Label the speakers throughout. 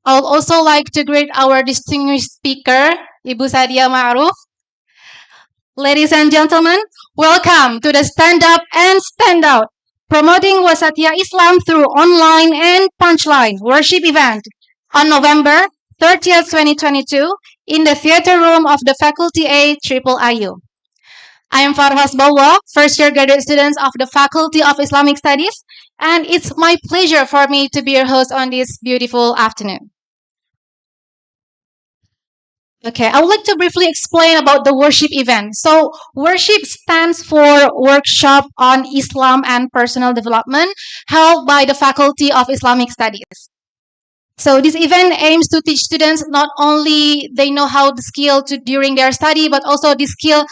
Speaker 1: I would also like to greet our distinguished speaker, Ibu Sakdiyah Ma'ruf. Ladies and gentlemen, welcome to the Stand Up and Stand Out, promoting Wasatiyah Islam through online and punchline worship event on November 30th, 2022 in the theater room of the Faculty A Triple IU. I am Farhas Balwa, first year graduate student of the Faculty of Islamic Studies, and it's my pleasure for me to be your host on this beautiful afternoon. Okay, I would like to briefly explain about the worship event. So, worship stands for Workshop on Islam and Personal Development, held by the Faculty of Islamic Studies. So, this event aims to teach students not only they know how the skill to during their study, but also this skill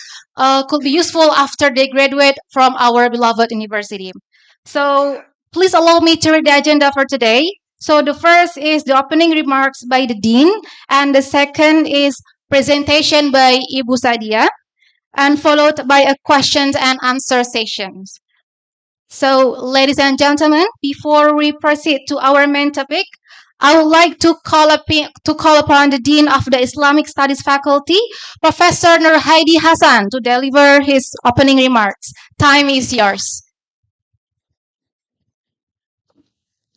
Speaker 1: could be useful after they graduate from our beloved university. So, please allow me to read the agenda for today. So the first is the opening remarks by the dean, and the second is presentation by Ibu Sakdiyah, and followed by a questions and answer sessions. So, ladies and gentlemen, before we proceed to our main topic, I would like to call upon the Dean of the Islamic Studies Faculty, Professor Nur Haidi Hassan, to deliver his opening remarks. Time is yours.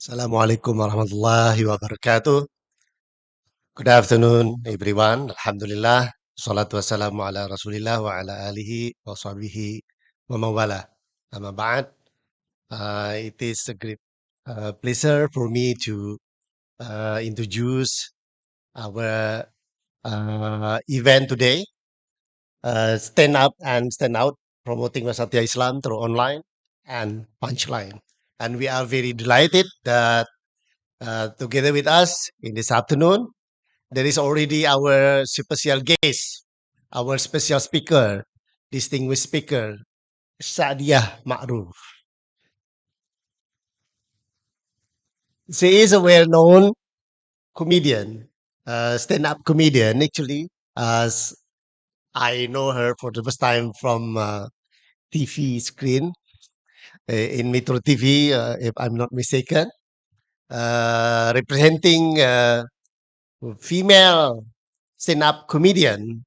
Speaker 2: Assalamualaikum warahmatullahi wabarakatuh. Good afternoon, everyone. Alhamdulillah. Salatu wassalamu ala rasulillah wa ala alihi wa sahbihi wa mawala. Amma ba'd. It is a great pleasure for me to introduce our event today, Stand Up and Stand Out, promoting Wasatiyah Islam through online and punchline. And we are very delighted that together with us in this afternoon, there is already our special guest, our special speaker, distinguished speaker, Sakdiyah Ma'ruf. She is a well-known comedian, stand-up comedian actually, as I know her for the first time from TV screen in Metro TV, if I'm not mistaken, representing female stand-up comedian,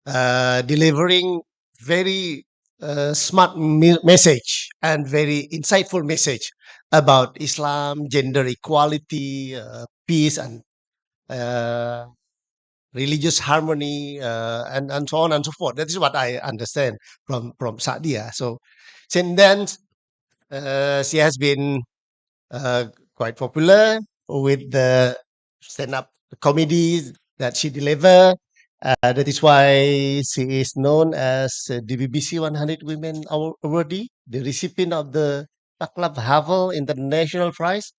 Speaker 2: delivering very smart message and very insightful message about Islam, gender equality, peace, and uh, religious harmony, and so on and so forth. That is what I understand from Sakdiyah. So since then, she has been uh, quite popular with the stand-up comedies that she deliver. That is why she is known as the BBC 100 Women Awardee, the recipient of the Taklab Havel International Prize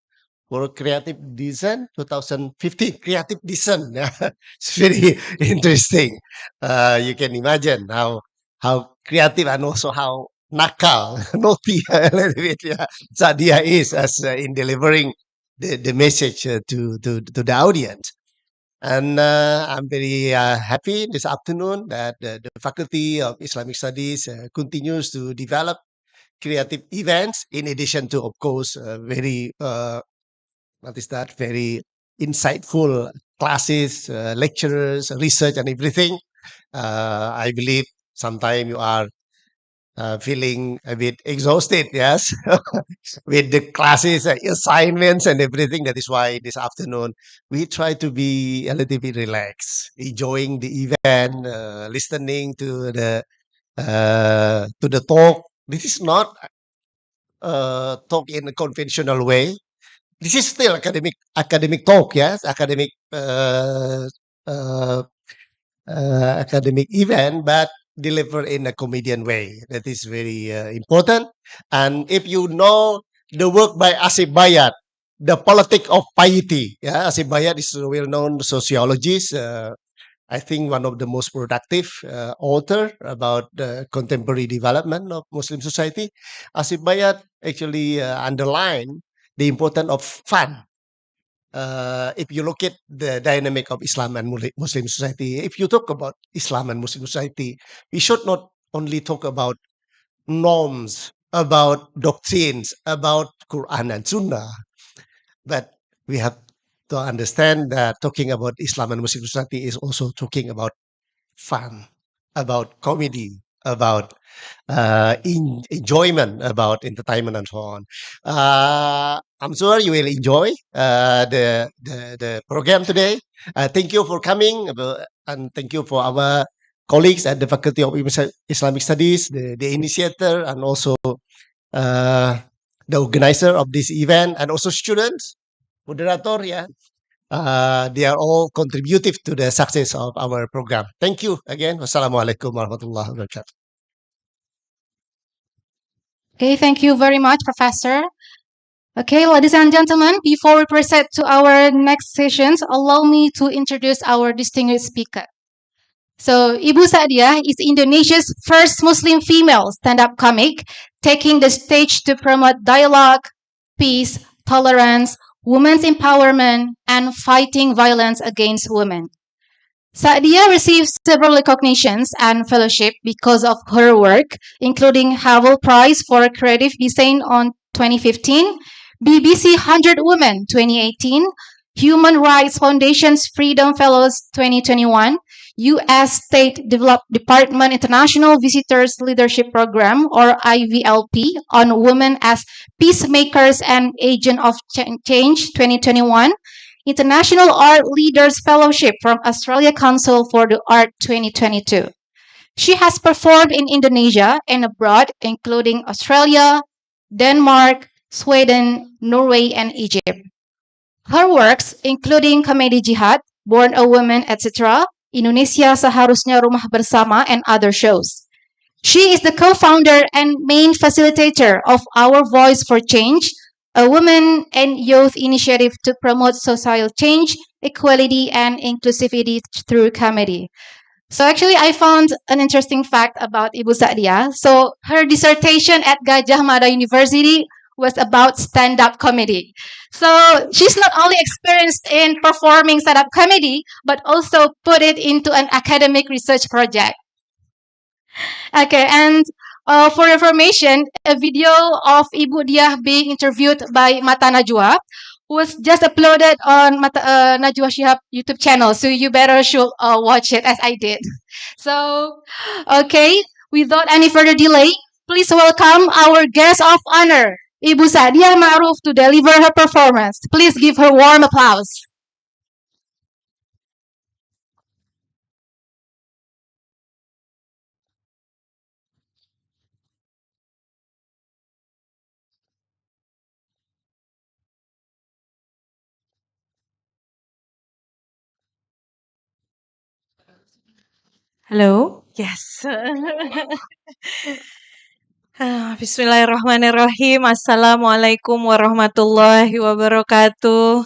Speaker 2: for Creative Design 2015. Creative Design, yeah. It's very interesting. You can imagine how creative and also how nakal, naughty a little bit, yeah, Sadia is as in delivering the message to the audience. And I'm very happy this afternoon that the Faculty of Islamic Studies continues to develop creative events in addition to, of course, very what is that? Very insightful classes, lecturers, research, and everything. I believe sometime you are feeling a bit exhausted, yes, with the classes, assignments, and everything. That is why this afternoon we try to be a little bit relaxed, enjoying the event, listening to the talk. This is not talk in a conventional way. This is still academic talk, yes, uh, academic event, but delivered in a comedian way. That is very important. And if you know the work by Asif Bayat, The Politics of Piety, yeah, Asif Bayat is a well-known sociologist. I think one of the most productive author about the contemporary development of Muslim society. Asif Bayat actually underlined the importance of fun. If you look at the dynamic of Islam and Muslim society, if you talk about Islam and Muslim society, we should not only talk about norms, about doctrines, about Quran and Sunnah, but we have to understand that talking about Islam and Muslim society is also talking about fun, about comedy, about enjoyment, about entertainment, and so on. I'm sure you will enjoy the program today. Thank you for coming, and thank you for our colleagues at the Faculty of Islamic Studies, the initiator, and also uh, the organizer of this event, and also students, moderator, yeah. They are all contributive to the success of our program. Thank you again. Wassalamualaikum warahmatullahi wabarakatuh.
Speaker 1: Okay, thank you very much, Professor. Okay, ladies and gentlemen, before we proceed to our next sessions, allow me to introduce our distinguished speaker. So, Ibu Sakdiyah is Indonesia's first Muslim female stand-up comic, taking the stage to promote dialogue, peace, tolerance, women's empowerment, and fighting violence against women. Sakdiyah received several recognitions and fellowship because of her work, including Havel Prize for Creative Design on 2015, BBC 100 Women 2018, Human Rights Foundation's Freedom Fellows 2021, U.S. State Department International Visitors Leadership Program, or IVLP, on Women as Peacemakers and Agent of Change 2021, International Art Leaders Fellowship from Australia Council for the Art 2022. She has performed in Indonesia and abroad, including Australia, Denmark, Sweden, Norway, and Egypt. Her works, including Komedi Jihad, Born a Woman, etc., Indonesia Seharusnya Rumah Bersama, and other shows. She is the co-founder and main facilitator of Our Voice for Change, a women and youth initiative to promote social change, equality, and inclusivity through comedy. So actually, I found an interesting fact about Ibu Sakdiyah. So her dissertation at Gajah Mada University was about stand-up comedy. So she's not only experienced in performing stand-up comedy, but also put it into an academic research project. Okay, and for information, a video of Ibu Diah being interviewed by Mata Najwa was just uploaded on Najwa Shihab YouTube channel, so you better should watch it as I did. So, okay, without any further delay, please welcome our guest of honor, Ibu Sakdiyah Ma'ruf, to deliver her performance. Please give her warm applause.
Speaker 3: Hello? Yes. Bismillahirrahmanirrahim. Assalamualaikum warahmatullahi wabarakatuh.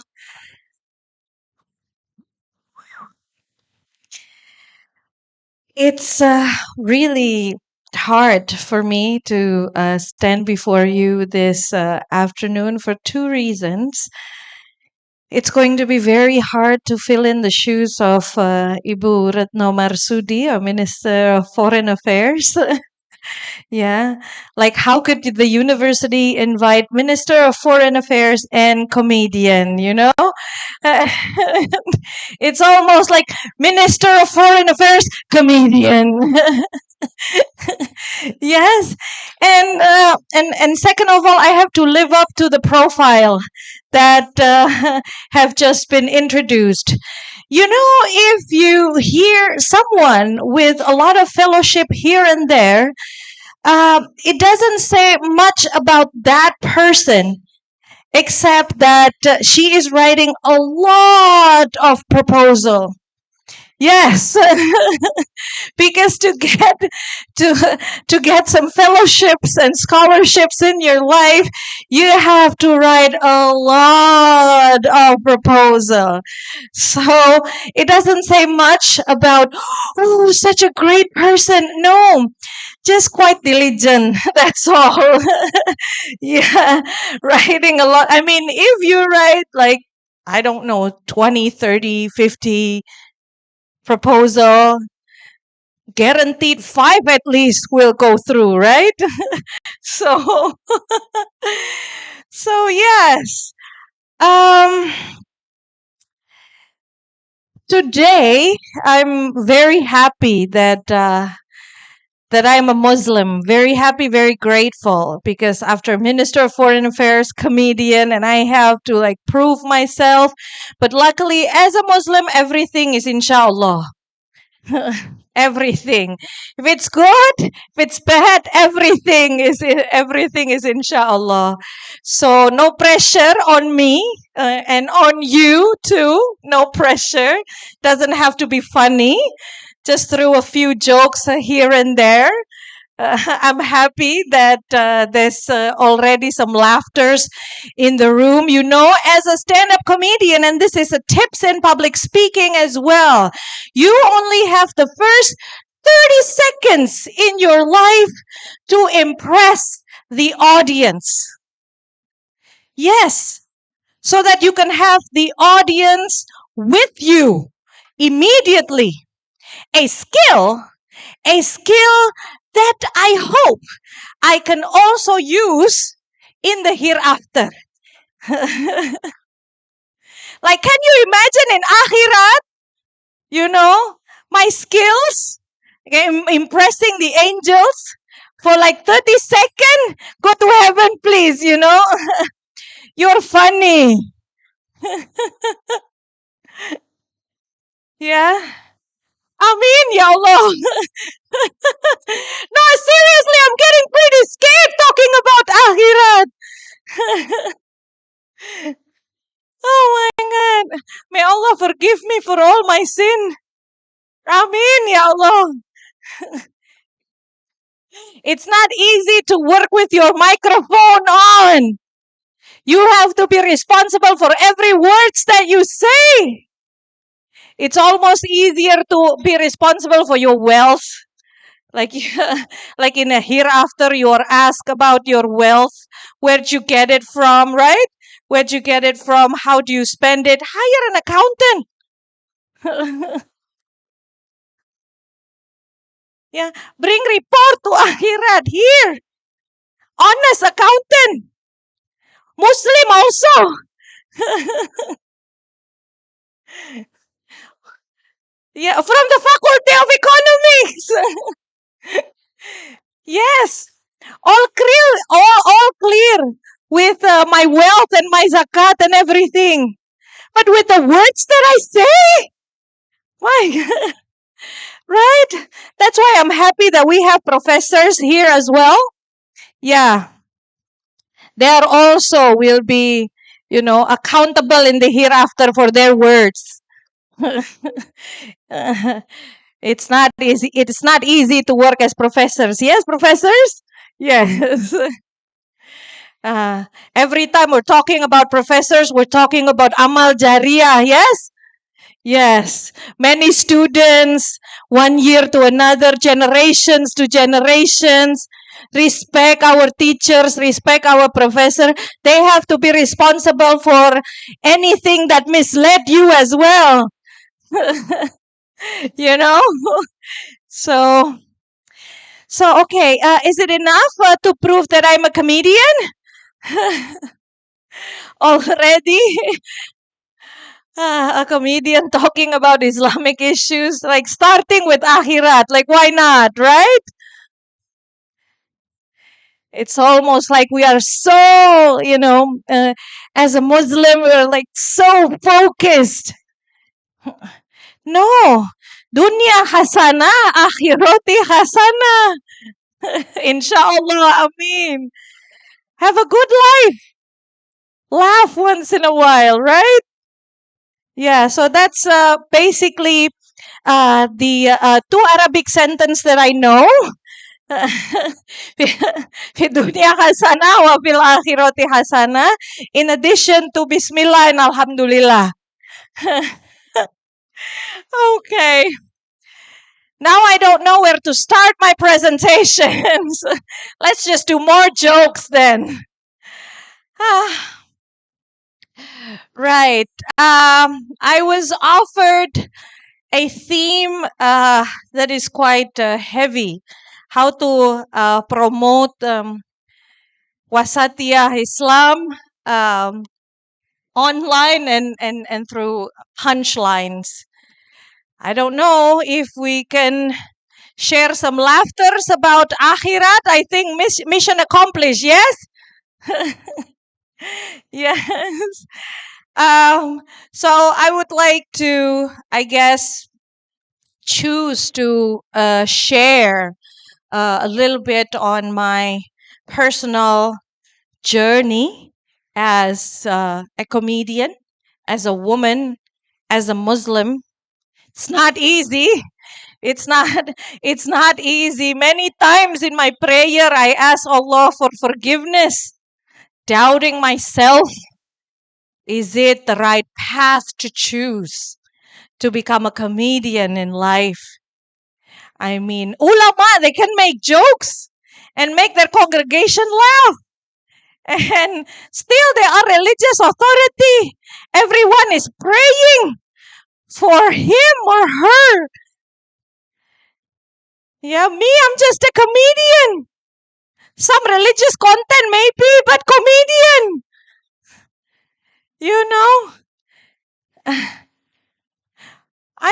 Speaker 3: It's really hard for me to stand before you this afternoon for two reasons. It's going to be very hard to fill in the shoes of Ibu Retno Marsudi, our Minister of Foreign Affairs. Yeah. Like, how could the university invite Minister of Foreign Affairs and comedian, you know? It's almost like Minister of Foreign Affairs, comedian. Yes. And second of all, I have to live up to the profile that have just been introduced. You know, if you hear someone with a lot of fellowship here and there, it doesn't say much about that person, except that she is writing a lot of proposal. Yes, because to get some fellowships and scholarships in your life, you have to write a lot of proposal. So it doesn't say much about, oh, such a great person. No, just quite diligent. That's all. Yeah, writing a lot. I mean, if you write like, I don't know, 20, 30, 50 proposal, guaranteed 5 at least will go through, right? So, so yes. Um, Today, I'm very happy that I'm a Muslim. Very happy, very grateful, because after Minister of Foreign Affairs, comedian, and I have to like prove myself. But luckily, as a Muslim, everything is inshallah. Everything. If it's good, if it's bad, everything is inshallah. So no pressure on me and on you too. No pressure. Doesn't have to be funny. Just through a few jokes here and there. I'm happy that there's already some laughters in the room. You know, as a stand-up comedian, and this is a tips in public speaking as well, you only have the first 30 seconds in your life to impress the audience. Yes, so that you can have the audience with you immediately. A skill that I hope I can also use in the hereafter. Like, can you imagine in akhirat, you know, my skills, impressing the angels for like 30 seconds? Go to heaven, please, you know. You're funny. Yeah. Amin, ya Allah. No, seriously, I'm getting pretty scared talking about akhirat. Oh my God. May Allah forgive me for all my sin. Amin, ya Allah. It's not easy to work with your microphone on. You have to be responsible for every words that you say. It's almost easier to be responsible for your wealth. Like, like in a hereafter, you are asked about your wealth. Where'd you get it from, right? Where'd you get it from? How do you spend it? Hire an accountant. Yeah, bring report to akhirat here. Honest accountant. Muslim also. Yeah, from the Faculty of Economics. Yes, all clear, all clear with my wealth and my zakat and everything. But with the words that I say, my right? That's why I'm happy that we have professors here as well. Yeah, they are also will be, you know, accountable in the hereafter for their words. It's not easy. It's not easy to work as professors. Yes, professors. Yes. Every time we're talking about professors, we're talking about amal jariyah. Yes. Yes, many students, one year to another, generations to generations, respect our teachers, respect our professor. They have to be responsible for anything that misled you as well. You know? So okay, is it enough to prove that I'm a comedian? Already? A comedian talking about Islamic issues, like starting with akhirat, like why not, right? It's almost like we are so, you know, as a Muslim, we're like so focused. No, dunya hasana, akhirati hasana. Inshallah, ameen. Have a good life. Laugh once in a while, right? Yeah, so that's basically the two Arabic sentence that I know. في الدنيا حسنة وفي الآخرة حسنة, in addition to Bismillah and Alhamdulillah. Okay. Now I don't know where to start my presentations. Let's just do more jokes then. Right. I was offered a theme that is quite heavy. How to promote Wasatiyah Islam online and through punchlines. I don't know if we can share some laughters about akhirat. I think mission accomplished, yes? Yes. So I would like to, I guess, choose to share a little bit on my personal journey as a comedian, as a woman, as a Muslim. It's not easy. It's not it's not easy. Many times in my prayer I ask Allah for forgiveness, doubting myself. Is it the right path to choose to become a comedian in life? I mean, ulama, they can make jokes and make their congregation laugh. And still they are religious authority. Everyone is praying for him or her. Yeah, me, I'm just a comedian. Some religious content maybe, but comedian. You know, I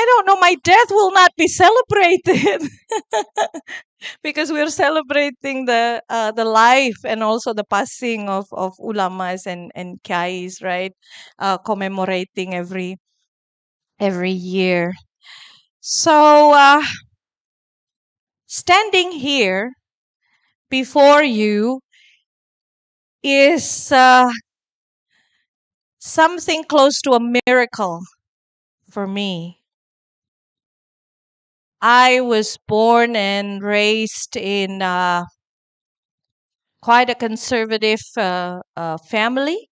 Speaker 3: don't know, my death will not be celebrated because we're celebrating the life and also the passing of ulamas and kais, right? Commemorating every year. So standing here before you is something close to a miracle for me. I was born and raised in quite a conservative family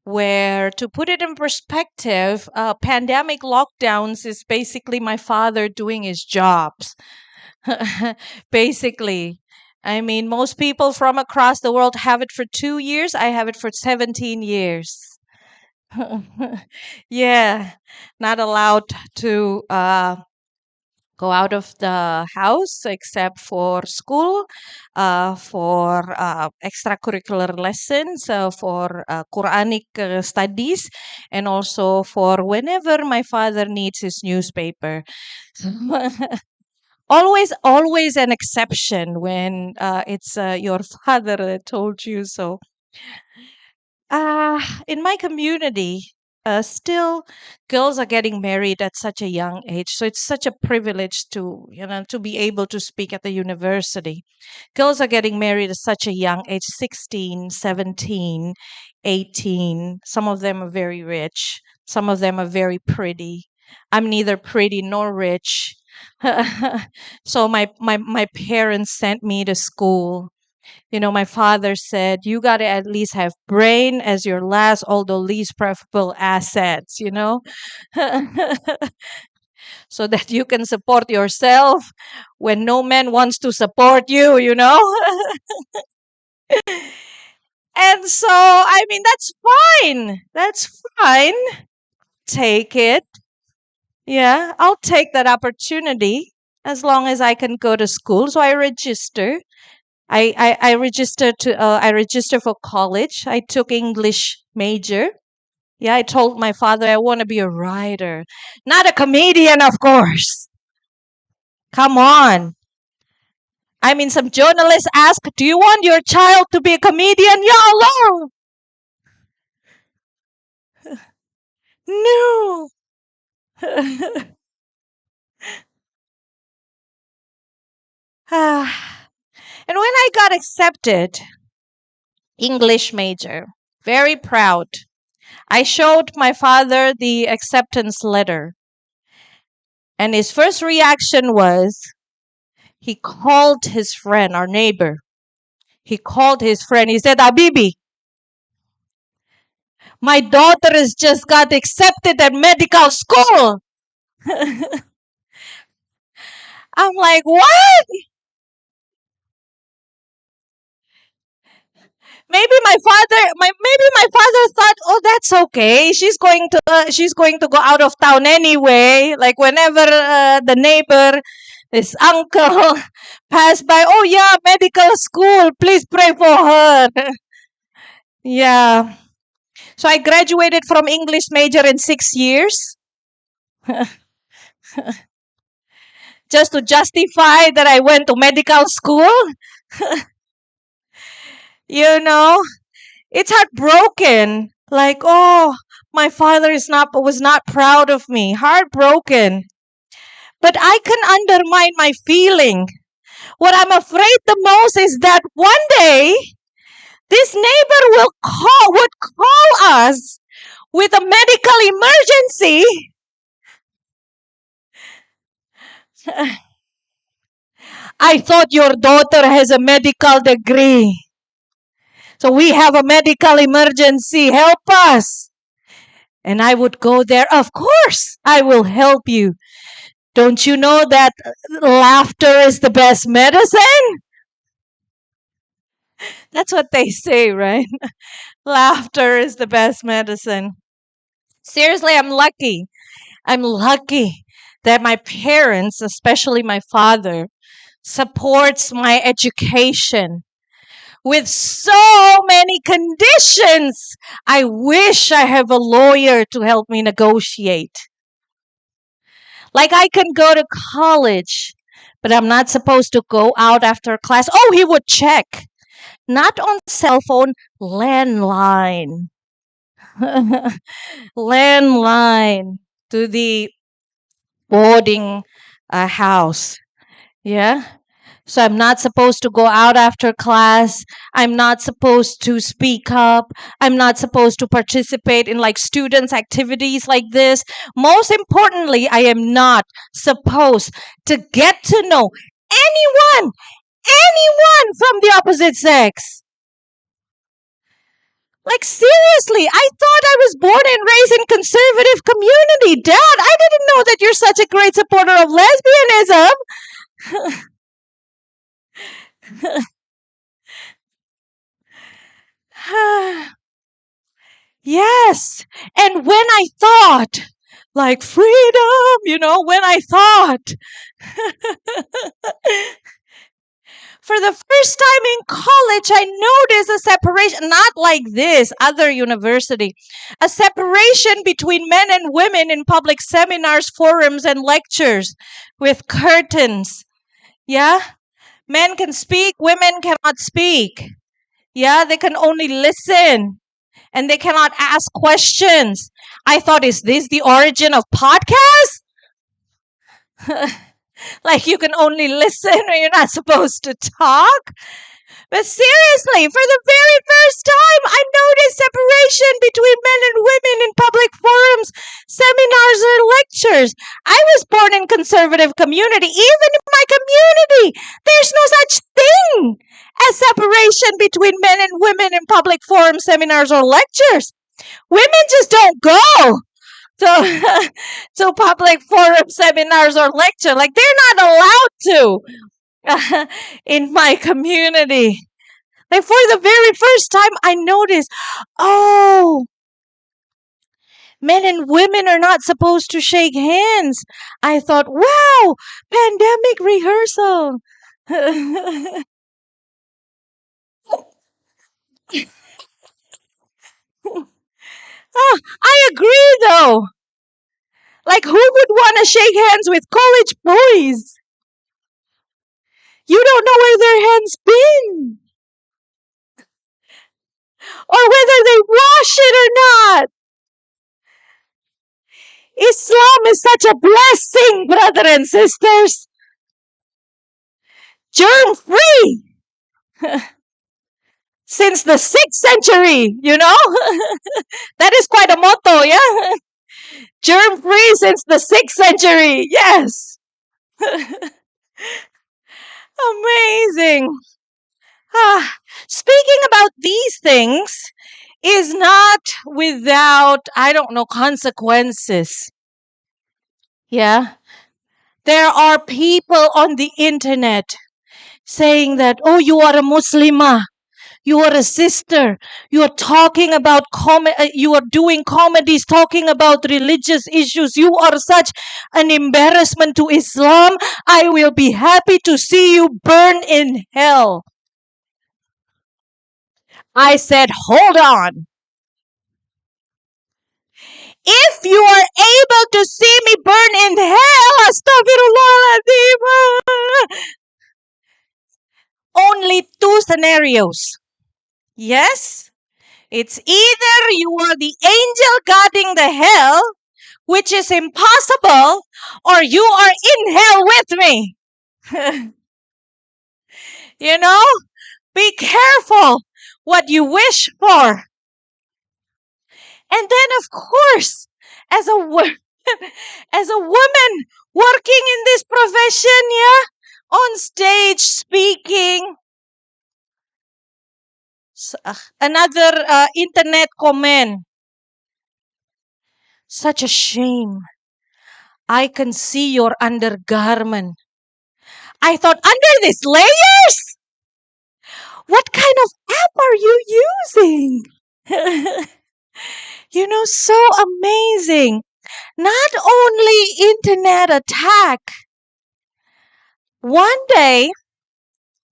Speaker 3: where, to put it in perspective, pandemic lockdowns is basically my father doing his jobs. Basically. I mean, most people from across the world have it for 2 years. I have it for 17 years. Yeah, not allowed to go out of the house except for school, for extracurricular lessons, for Quranic studies, and also for whenever my father needs his newspaper. Always an exception when it's your father that told you so. In my community, still girls are getting married at such a young age. So it's such a privilege to, to be able to speak at the university. Girls are getting married at such a young age, 16, 17, 18. Some of them are very rich. Some of them are very pretty. I'm neither pretty nor rich. So my parents sent me to school. My father said, you got to at least have brain as your last, although least preferable assets, so that you can support yourself when no man wants to support you. And so, I mean, that's fine. That's fine. Take it. Yeah, I'll take that opportunity as long as I can go to school. So I register. I registered to I registered for college. I took English major. Yeah, I told my father I want to be a writer, not a comedian, of course. Come on. I mean, some journalists ask, "Do you want your child to be a comedian?" Ya Allah, no. And when I got accepted, English major, very proud. I showed my father the acceptance letter. And his first reaction was he called his friend, our neighbor. He called his friend. He said, Abibi, my daughter has just got accepted at medical school. I'm like, what? Maybe my father thought, oh, that's okay. She's going to go out of town anyway. Like whenever the neighbor, this uncle, passed by, oh yeah, medical school, please pray for her. Yeah. So I graduated from English major in 6 years. just to justify that I went to medical school. You know, it's heartbroken. Like, oh, my father was not proud of me. Heartbroken. But I can undermine my feeling. What I'm afraid the most is that one day this neighbor would call us with a medical emergency. I thought your daughter has a medical degree. So we have a medical emergency. Help us. And I would go there. Of course, I will help you. Don't you know that laughter is the best medicine? That's what they say, right? Laughter is the best medicine. Seriously, I'm lucky. I'm lucky that my parents, especially my father, supports my education with so many conditions. I wish I have a lawyer to help me negotiate. Like I can go to college, but I'm not supposed to go out after class. Oh, he would check. Not on cell phone, landline. Landline to the boarding house. Yeah. So I'm not supposed to go out after class. I'm not supposed to speak up. I'm not supposed to participate in like students' activities like this. Most importantly, I am not supposed to get to know anyone from the opposite sex. Like seriously, I thought I was born and raised in conservative community. Dad, I didn't know that you're such a great supporter of lesbianism. Yes. And when I thought, like freedom, when I thought, for the first time in college, I noticed a separation, not like this, other university, a separation between men and women in public seminars, forums, and lectures with curtains. Yeah? Men can speak, women cannot speak. Yeah, they can only listen and they cannot ask questions. I thought, is this the origin of podcasts? Like you can only listen or you're not supposed to talk? But seriously, for the very first time, I noticed separation between men and women in public forums, seminars, or lectures. I was born in conservative community. Even in my community, there's no such thing as separation between men and women in public forums, seminars, or lectures. Women just don't go to, to public forum seminars or lecture. Like they're not allowed to in my community. Like for the very first time, I noticed, oh, men and women are not supposed to shake hands. I thought, wow, pandemic rehearsal. Oh, I agree though. Like who would want to shake hands with college boys? You don't know where their hands been or whether they wash it or not. Islam is such a blessing, brother and sisters. Germ free since the 6th century, that is quite a motto, yeah? Germ free since the 6th century, yes. Amazing. Speaking about these things is not without, I don't know, consequences. Yeah. There are people on the internet saying that, oh, you are a Muslimah. You are a sister. You are talking about you are doing comedies talking about religious issues. You are such an embarrassment to Islam. I will be happy to see you burn in hell. I said, hold on. If you are able to see me burn in hell, astaghfirullahaladzim. Only two scenarios. Yes, it's either you are the angel guarding the hell, which is impossible, or you are in hell with me. You know, be careful what you wish for. And then, of course, as a as a woman working in this profession, yeah, on stage speaking, another internet comment. Such a shame. I can see your undergarment. I thought, under these layers? What kind of app are you using? So amazing. Not only internet attack. One day,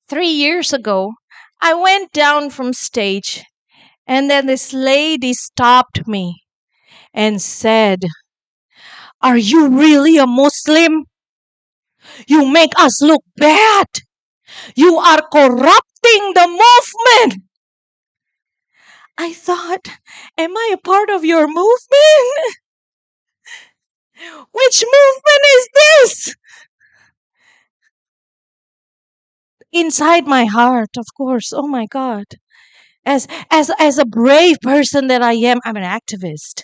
Speaker 3: 3 years ago, I went down from stage, and then this lady stopped me and said, "Are you really a Muslim? You make us look bad. You are corrupting the movement." I thought, am I a part of your movement? Which movement is this? Inside my heart, of course. Oh my God. As a brave person that I am, I'm an activist.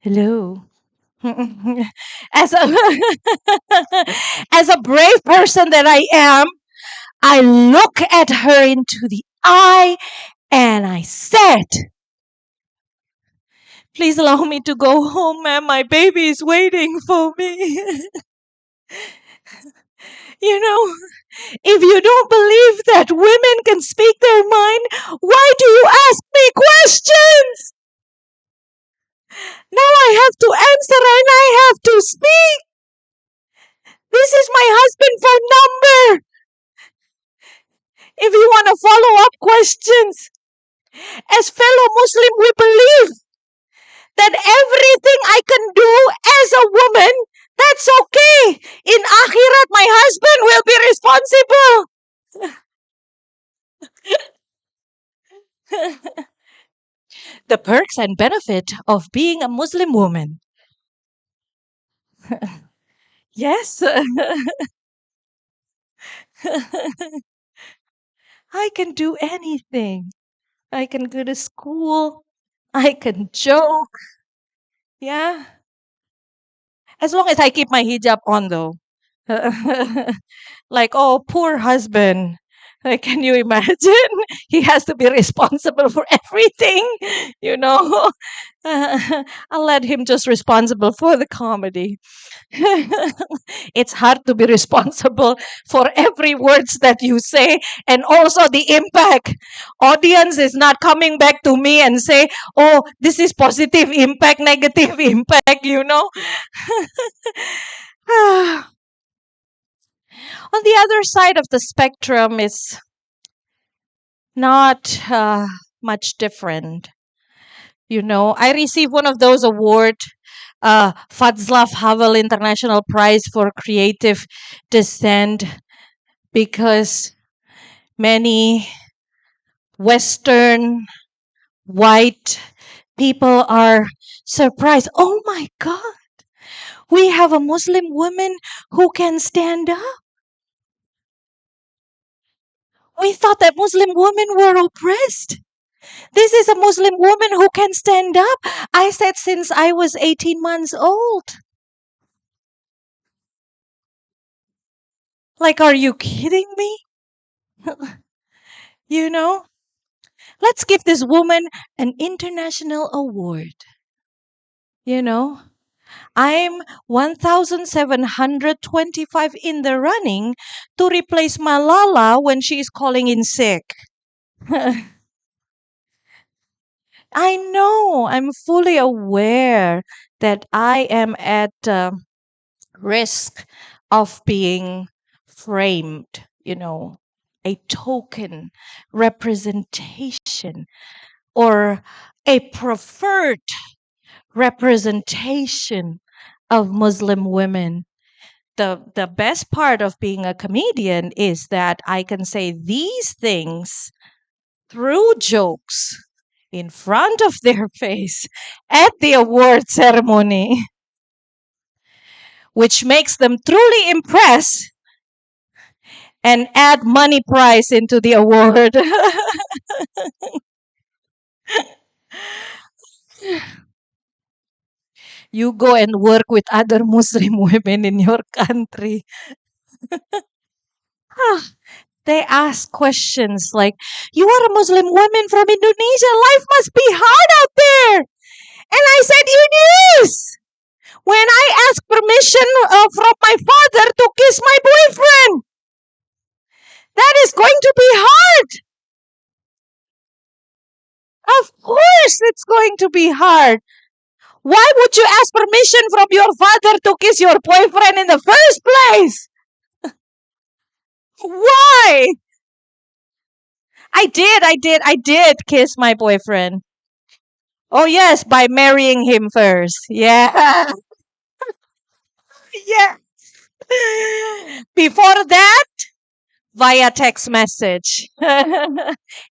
Speaker 3: Hello. as a as a brave person that I am, I look at her into the eye and I said, "Please allow me to go home, ma'am. My baby is waiting for me." you know, if you don't believe that women can speak their mind, why do you ask me questions? Now I have to answer and I have to speak. This is my husband's phone number. If you want to follow up questions, as fellow Muslim, we believe that everything I can do as a woman, that's okay. In Akhirat, my husband will be responsible. The perks and benefit of being a Muslim woman. Yes. I can do anything. I can go to school. I can joke. Yeah. As long as I keep my hijab on, though. Like, oh, poor husband. Can you imagine? He has to be responsible for everything, you know. I'll let him just responsible for the comedy. It's hard to be responsible for every words that you say and also the impact. Audience is not coming back to me and say, "Oh, this is positive impact, negative impact," On the other side of the spectrum is not much different. I received one of those awards, Václav Havel International Prize for Creative Dissent, because many Western white people are surprised. Oh my God, we have a Muslim woman who can stand up. We thought that Muslim women were oppressed. This is a Muslim woman who can stand up. I said since I was 18 months old. Like, are you kidding me? Let's give this woman an international award. I'm 1,725 in the running to replace Malala when she is calling in sick. I know, I'm fully aware that I am at risk of being framed, a token representation or a preferred representation of Muslim women. The best part of being a comedian is that I can say these things through jokes in front of their face at the award ceremony, which makes them truly impressed and add money prize into the award. You go and work with other Muslim women in your country. Ah, they ask questions like, "You are a Muslim woman from Indonesia. Life must be hard out there." And I said, "It is. When I ask permission from my father to kiss my boyfriend, that is going to be hard. Of course, it's going to be hard. Why would you ask permission from your father to kiss your boyfriend in the first place? Why?" I did kiss my boyfriend. Oh, yes, by marrying him first. Yeah. Yeah. Before that, via text message.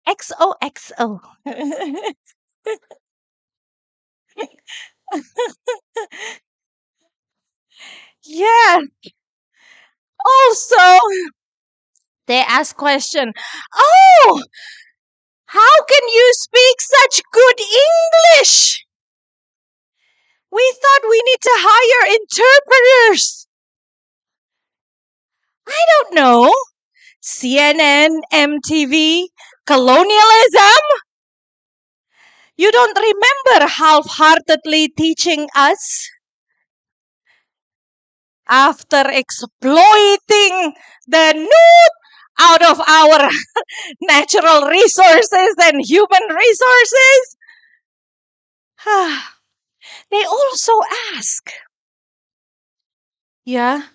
Speaker 3: XOXO. Yeah. Also, they ask question. "Oh, how can you speak such good English? We thought we need to hire interpreters." I don't know. CNN, MTV, colonialism? You don't remember half-heartedly teaching us after exploiting the nude out of our natural resources and human resources? They also ask, yeah,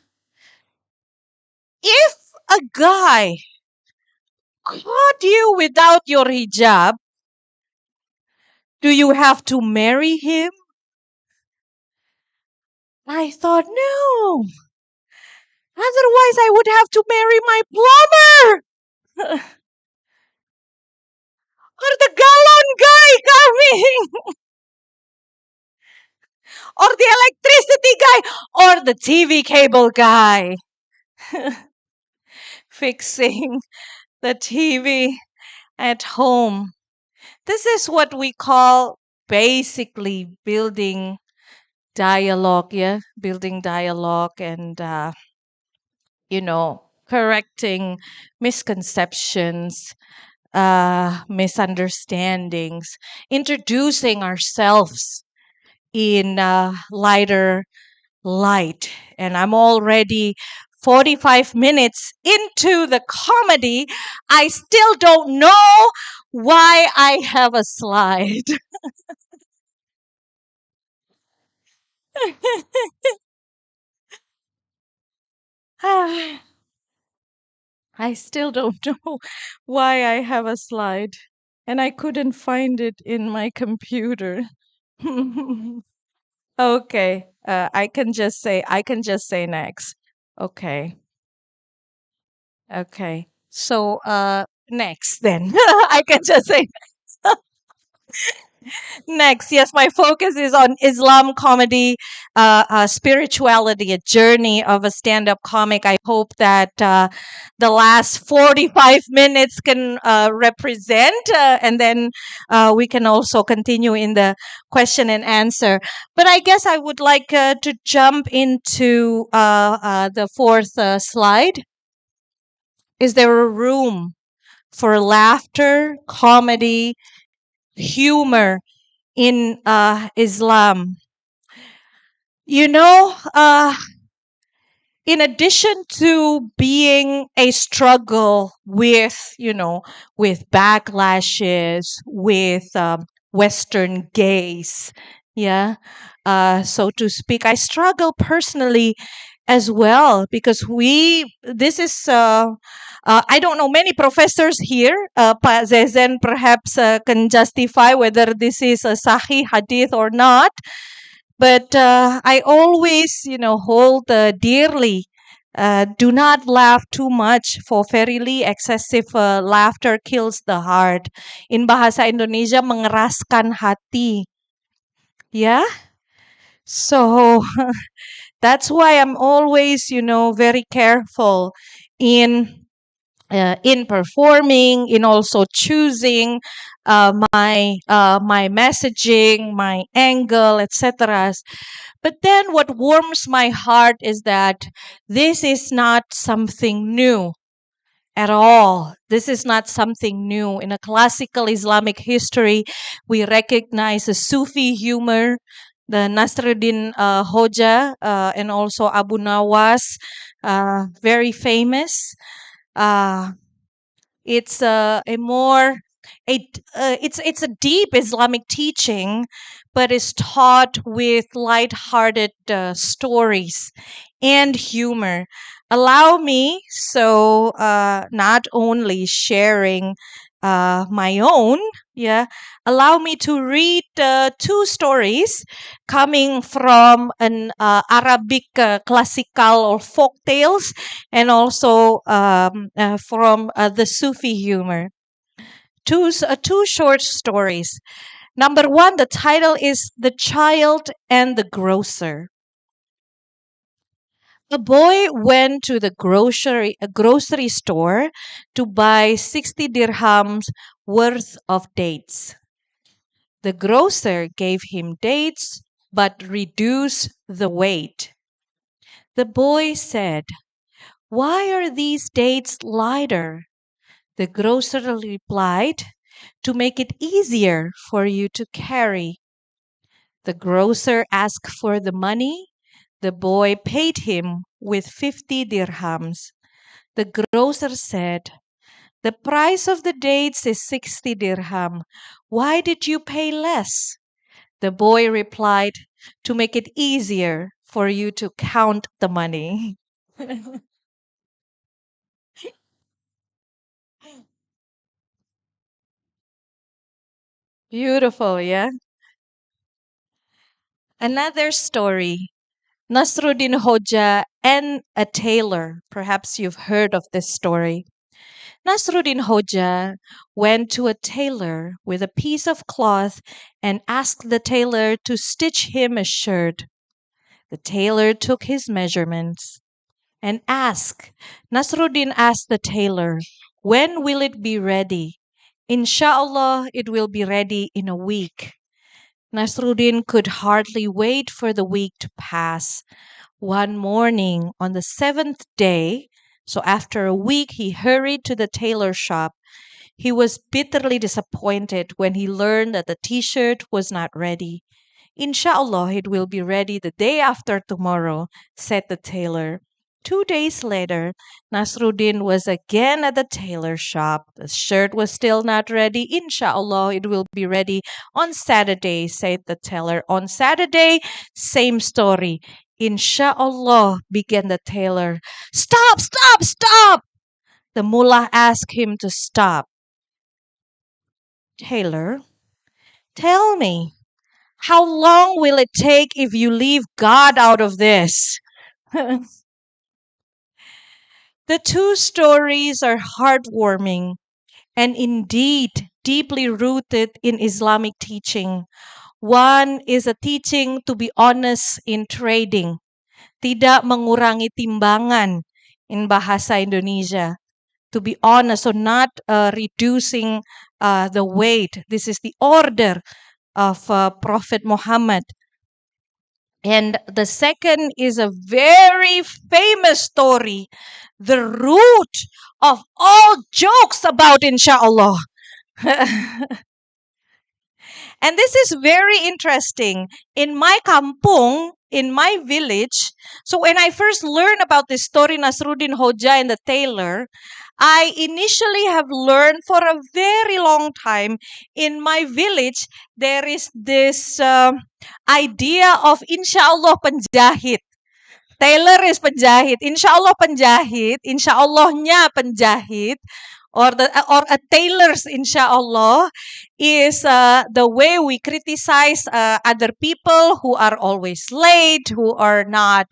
Speaker 3: if a guy caught you without your hijab, do you have to marry him? I thought, no. Otherwise, I would have to marry my plumber or the gallon guy coming or the electricity guy or the TV cable guy fixing the TV at home. This is what we call basically building dialogue, yeah? Building dialogue and, correcting misconceptions, misunderstandings, introducing ourselves in lighter light. And I'm already 45 minutes into the comedy. I still don't know why I have a slide. I still don't know why I have a slide. And I couldn't find it in my computer. Okay. I can just say next. Okay. Okay. So next then. I can just say next. Yes, my focus is on Islam comedy, spirituality, a journey of a stand-up comic. I hope that the last 45 minutes can represent, and then we can also continue in the question and answer. But I guess I would like to jump into the fourth slide. Is there a room for laughter, comedy, humor in Islam? You know, in addition to being a struggle with backlashes, with Western gaze, yeah, so to speak, I struggle personally as well because this is, I don't know, many professors here, Zezen perhaps can justify whether this is a Sahih hadith or not. But I always, hold dearly. Do not laugh too much, for verily excessive laughter kills the heart. In bahasa Indonesia, mengeraskan hati. Yeah. So that's why I'm always, very careful in performing, in also choosing my messaging, my angle, etc. But then what warms my heart is that this is not something new at all. This is not something new. In a classical Islamic history, we recognize the Sufi humor, the Nasruddin Hoja, and also Abu Nawas, very famous. Uh, it's a more it's a deep Islamic teaching, but is taught with light-hearted stories and humor. Allow me, so not only sharing my own, yeah, allow me to read two stories coming from an Arabic classical or folk tales, and also from the Sufi humor. Two short stories. Number one, the title is The Child and the Grocer. A boy went to the grocery store to buy 60 dirhams worth of dates. The grocer gave him dates but reduced the weight. The boy said, "Why are these dates lighter?" The grocer replied, "To make it easier for you to carry." The grocer asked for the money. The boy paid him with 50 dirhams. The grocer said, "The price of the dates is 60 dirham. Why did you pay less?" The boy replied, "To make it easier for you to count the money." Beautiful, yeah? Another story. Nasruddin Hoja and a tailor. Perhaps you've heard of this story. Nasruddin Hoja went to a tailor with a piece of cloth and asked the tailor to stitch him a shirt. The tailor took his measurements and asked. Nasruddin asked the tailor, "When will it be ready?" "Inshallah, it will be ready in a week." Nasruddin could hardly wait for the week to pass. One morning, on the seventh day, so after a week, he hurried to the tailor shop. He was bitterly disappointed when he learned that the t shirt was not ready. "Inshallah, it will be ready the day after tomorrow," said the tailor. 2 days later, Nasruddin was again at the tailor shop. The shirt was still not ready. "Inshallah, it will be ready on Saturday," said the tailor. On Saturday, same story. "Inshallah," began the tailor. "Stop, stop, stop!" The mullah asked him to stop. "Tailor, tell me, how long will it take if you leave God out of this?" The two stories are heartwarming and indeed deeply rooted in Islamic teaching. One is a teaching to be honest in trading, tidak mengurangi timbangan in bahasa Indonesia. To be honest, so not reducing the weight. This is the order of Prophet Muhammad. And the second is a very famous story, the root of all jokes about inshallah. And this is very interesting. In my kampung, in my village, so when I first learned about this story, Nasruddin Hoja and the tailor, I initially have learned for a very long time. In my village, there is this idea of inshallah penjahit. Tailor is penjahit. Insya Allah penjahit. Insya Allahnya penjahit. or a tailors, inshallah, is the way we criticize other people who are always late, who are not,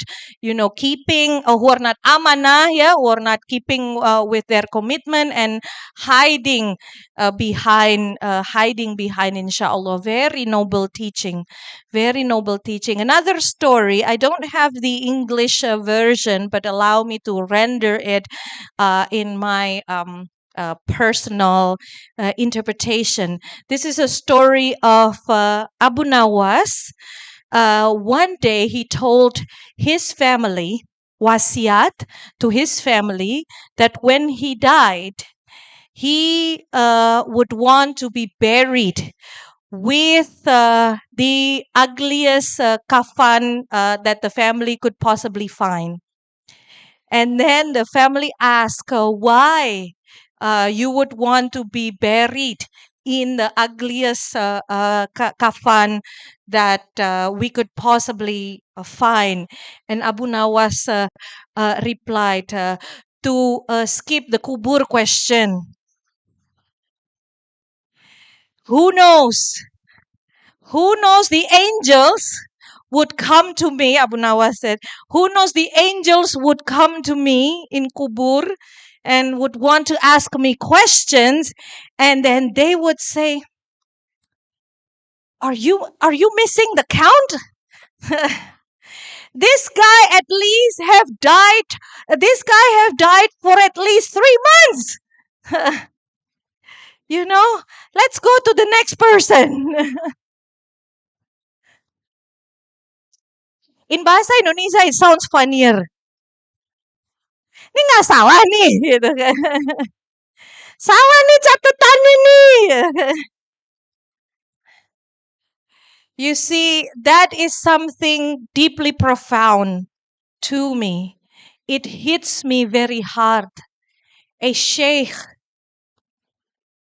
Speaker 3: keeping, who are not amanah, yeah, who are not keeping with their commitment, and hiding hiding behind, inshallah. Very noble teaching, very noble teaching. Another story, I don't have the English version, but allow me to render it in my personal interpretation. This is a story of Abu Nawas. One day he told his family, wasiat to his family, that when he died, he would want to be buried with the ugliest kafan that the family could possibly find. And then the family asked why you would want to be buried in the ugliest kafan that we could possibly find. And Abu Nawas replied, to skip the kubur question. Who knows? Who knows, the angels would come to me, Abu Nawas said. Who knows, the angels would come to me in kubur and would want to ask me questions, and then they would say, are you missing the count? This guy at least have died. This guy have died for at least 3 months. Let's go to the next person. In bahasa Indonesia, it sounds funnier. Ini nggak salah nih, gitu kan. Salah nih catatannya nih. You see, that is something deeply profound to me. It hits me very hard. A sheikh,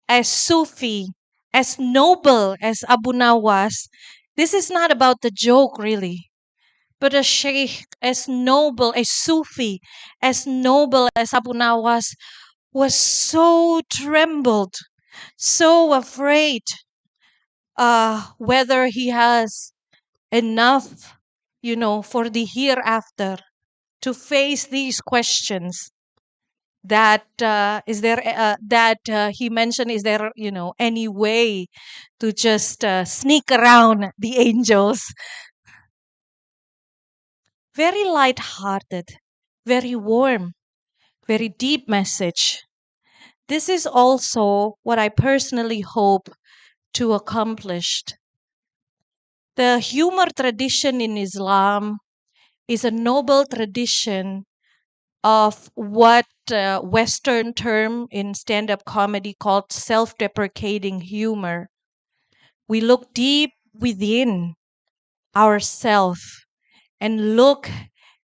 Speaker 3: as Sufi, as noble as Abu Nawas, this is not about the joke really. But a sheikh as noble, a Sufi as noble as Abu Nawas was so trembled, so afraid whether he has enough, for the hereafter to face these questions. That is there that he mentioned, is there any way to just sneak around the angels? Very light-hearted, very warm, very deep message. This is also what I personally hope to accomplish. The humor tradition in Islam is a noble tradition of what Western term in stand-up comedy called self-deprecating humor. We look deep within ourselves and look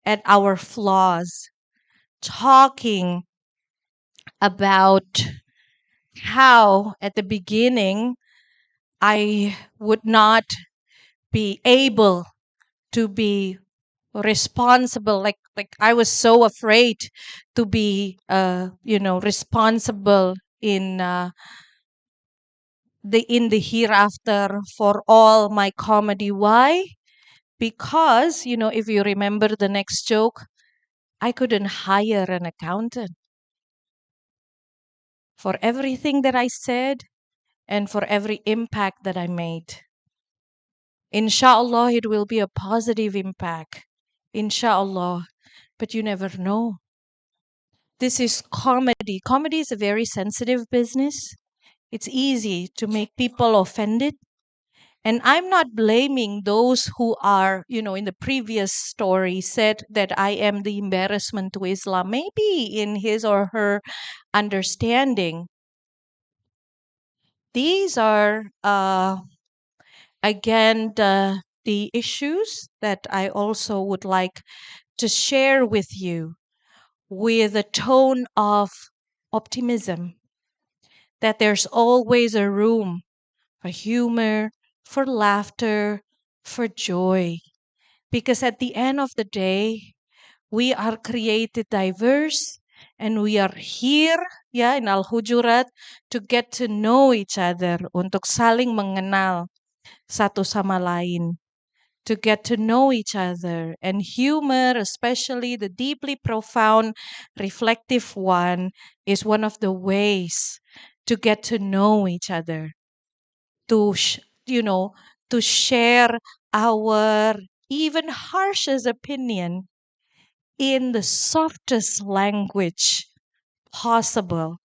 Speaker 3: at our flaws, talking about how at the beginning I would not be able to be responsible, like I was so afraid to be responsible in the hereafter for all my comedy. Why? Because if you remember the next joke, I couldn't hire an accountant for everything that I said and for every impact that I made. Inshallah, it will be a positive impact. Inshallah. But you never know. This is comedy. Comedy is a very sensitive business. It's easy to make people offended. And I'm not blaming those who are, in the previous story said that I am the embarrassment to Islam. Maybe in his or her understanding. These are, again, the issues that I also would like to share with you with a tone of optimism, that there's always a room for humor, for laughter, for joy. Because at the end of the day, we are created diverse and we are here ya, in Al-Hujurat, to get to know each other, untuk saling mengenal satu sama lain, to get to know each other. And humor, especially the deeply profound, reflective one, is one of the ways to get to know each other, to, you know, to share our even harshest opinion in the softest language possible.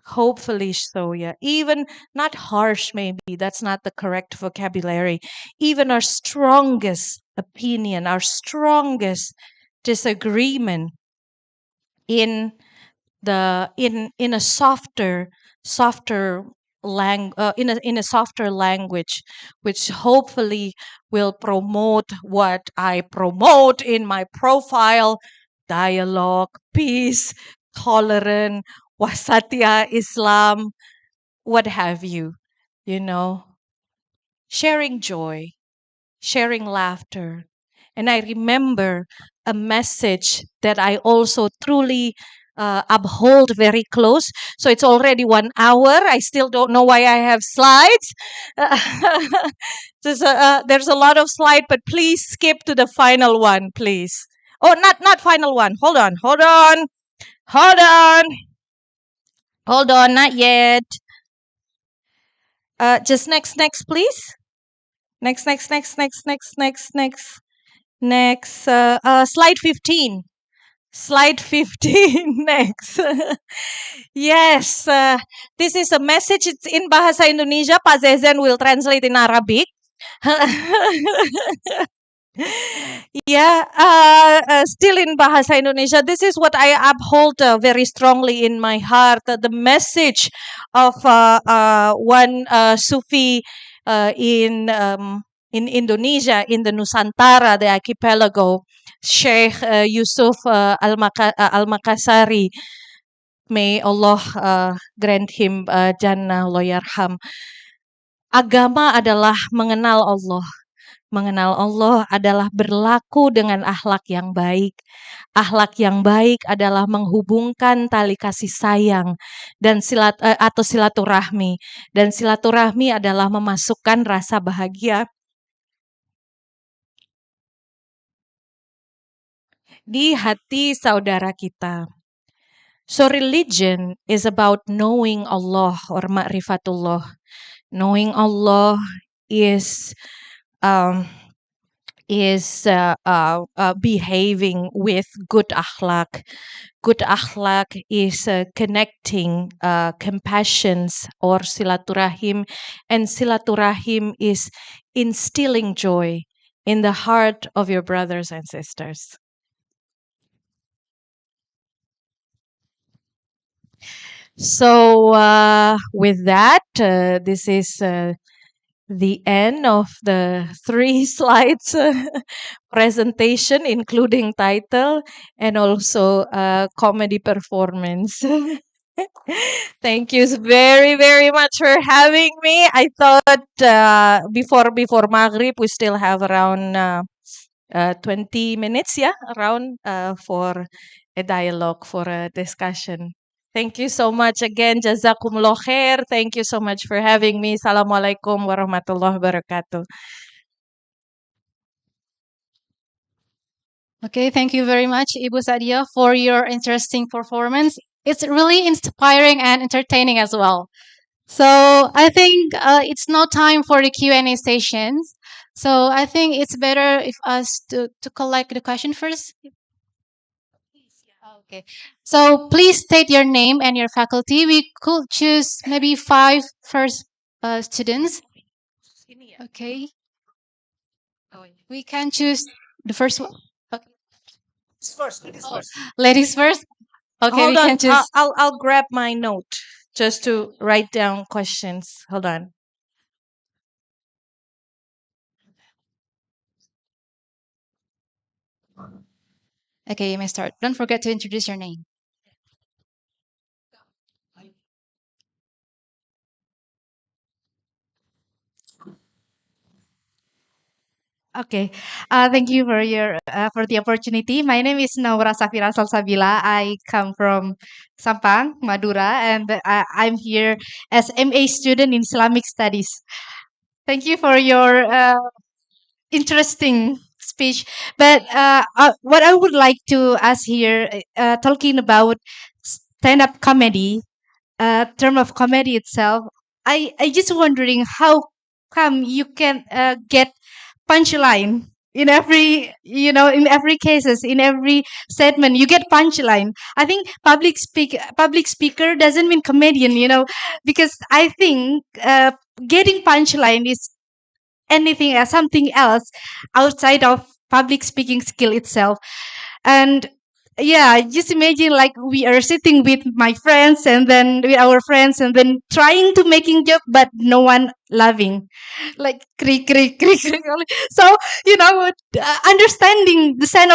Speaker 3: Hopefully so, yeah. Even not harsh, maybe that's not the correct vocabulary. Even our strongest opinion, our strongest disagreement in in a softer in a softer language, which hopefully will promote what I promote in my profile: dialogue, peace, tolerant, wasatiyah Islam, what have you, you know, sharing joy, sharing laughter. And I remember a message that I also truly uphold very close. So it's already 1 hour. I still don't know why I have slides. There's a lot of slide, but please skip to the final one, please. Oh, not final one. Hold on, not yet. Just next, please. Next. Slide 15. Slide 15 next. Yes, this is a message. It's in Bahasa Indonesia. Pak Zezen will translate in Arabic. Yeah, still in Bahasa Indonesia. This is what I uphold very strongly in my heart. The message of one Sufi in Indonesia, in the Nusantara, the archipelago, Sheikh Yusuf Al-Makassari. May Allah grant him Jannah Loyarham. Agama adalah mengenal Allah. Mengenal Allah adalah berlaku dengan akhlak yang baik. Akhlak yang baik adalah menghubungkan tali kasih sayang dan atau silaturahmi. Dan silaturahmi adalah memasukkan rasa bahagia di hati saudara kita. So religion is about knowing Allah or ma'rifatullah. Knowing Allah is behaving with good akhlak. Good akhlak is connecting compassions or silaturahim, and silaturahim is instilling joy in the heart of your brothers and sisters. So with that, this is the end of the 3 slides presentation, including title and also comedy performance. Thank you very, very much for having me. I thought before Maghrib, we still have around 20 minutes, yeah, around for a dialogue, for a discussion. Thank you so much again. Jazakumullah khair. Thank you so much for having me. Assalamualaikum warahmatullahi wabarakatuh.
Speaker 1: Okay, thank you very much, Ibu Sakdiyah, for your interesting performance. It's really inspiring and entertaining as well. So I think it's no time for the Q&A sessions. So I think it's better if us to collect the question first. Okay. So please state your name and your faculty. We could choose maybe 5 first students. Okay. We can choose the first one. Okay. Ladies first. Okay,
Speaker 3: Hold
Speaker 1: we
Speaker 3: on.
Speaker 1: can choose.
Speaker 3: I'll grab my note just to write down questions. Hold on.
Speaker 1: Okay, you may start. Don't forget to introduce your name. Okay. Thank you for your for the opportunity. My name is Naura Safira Salsabila. I come from Sampang, Madura, and I'm here as MA student in Islamic Studies. Thank you for your interesting speech. But what I would like to ask here, talking about stand-up comedy, term of comedy itself, I just wondering how come you can get punchline in every in every cases in every statement you get punchline. I think public speaker doesn't mean comedian, because I think getting punchline is anything something else outside of public speaking skill itself. And yeah, just imagine like we are sitting with my friends and then with our friends and then trying to making joke but no one laughing, like creak creak creak creak only. So understanding the sense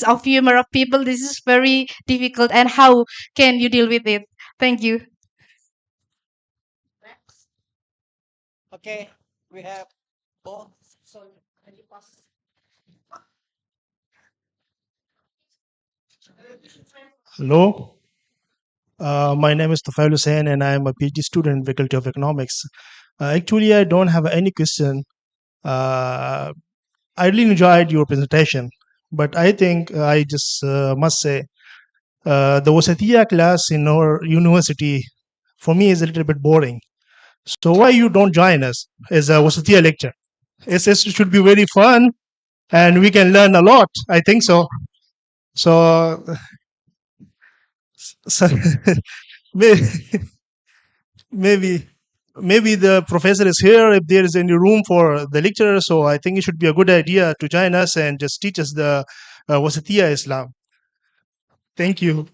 Speaker 1: of humor of people, this is very difficult. And how can you deal with it? Thank you.
Speaker 2: Okay, we have both.
Speaker 4: Hello, my name is Tufail Hussain and I am a PhD student in Faculty of Economics. Actually, I don't have any question. Uh, I really enjoyed your presentation, but I think I just must say the Wasatiyah class in our university for me is a little bit boring. So why you don't join us as a Wasatiyah lecture? It should be very fun and we can learn a lot. I think so. So, so may- maybe maybe the professor is here if there is any room for the lecturer, so I think it should be a good idea to join us and just teach us the wasatiya Islam. Thank you.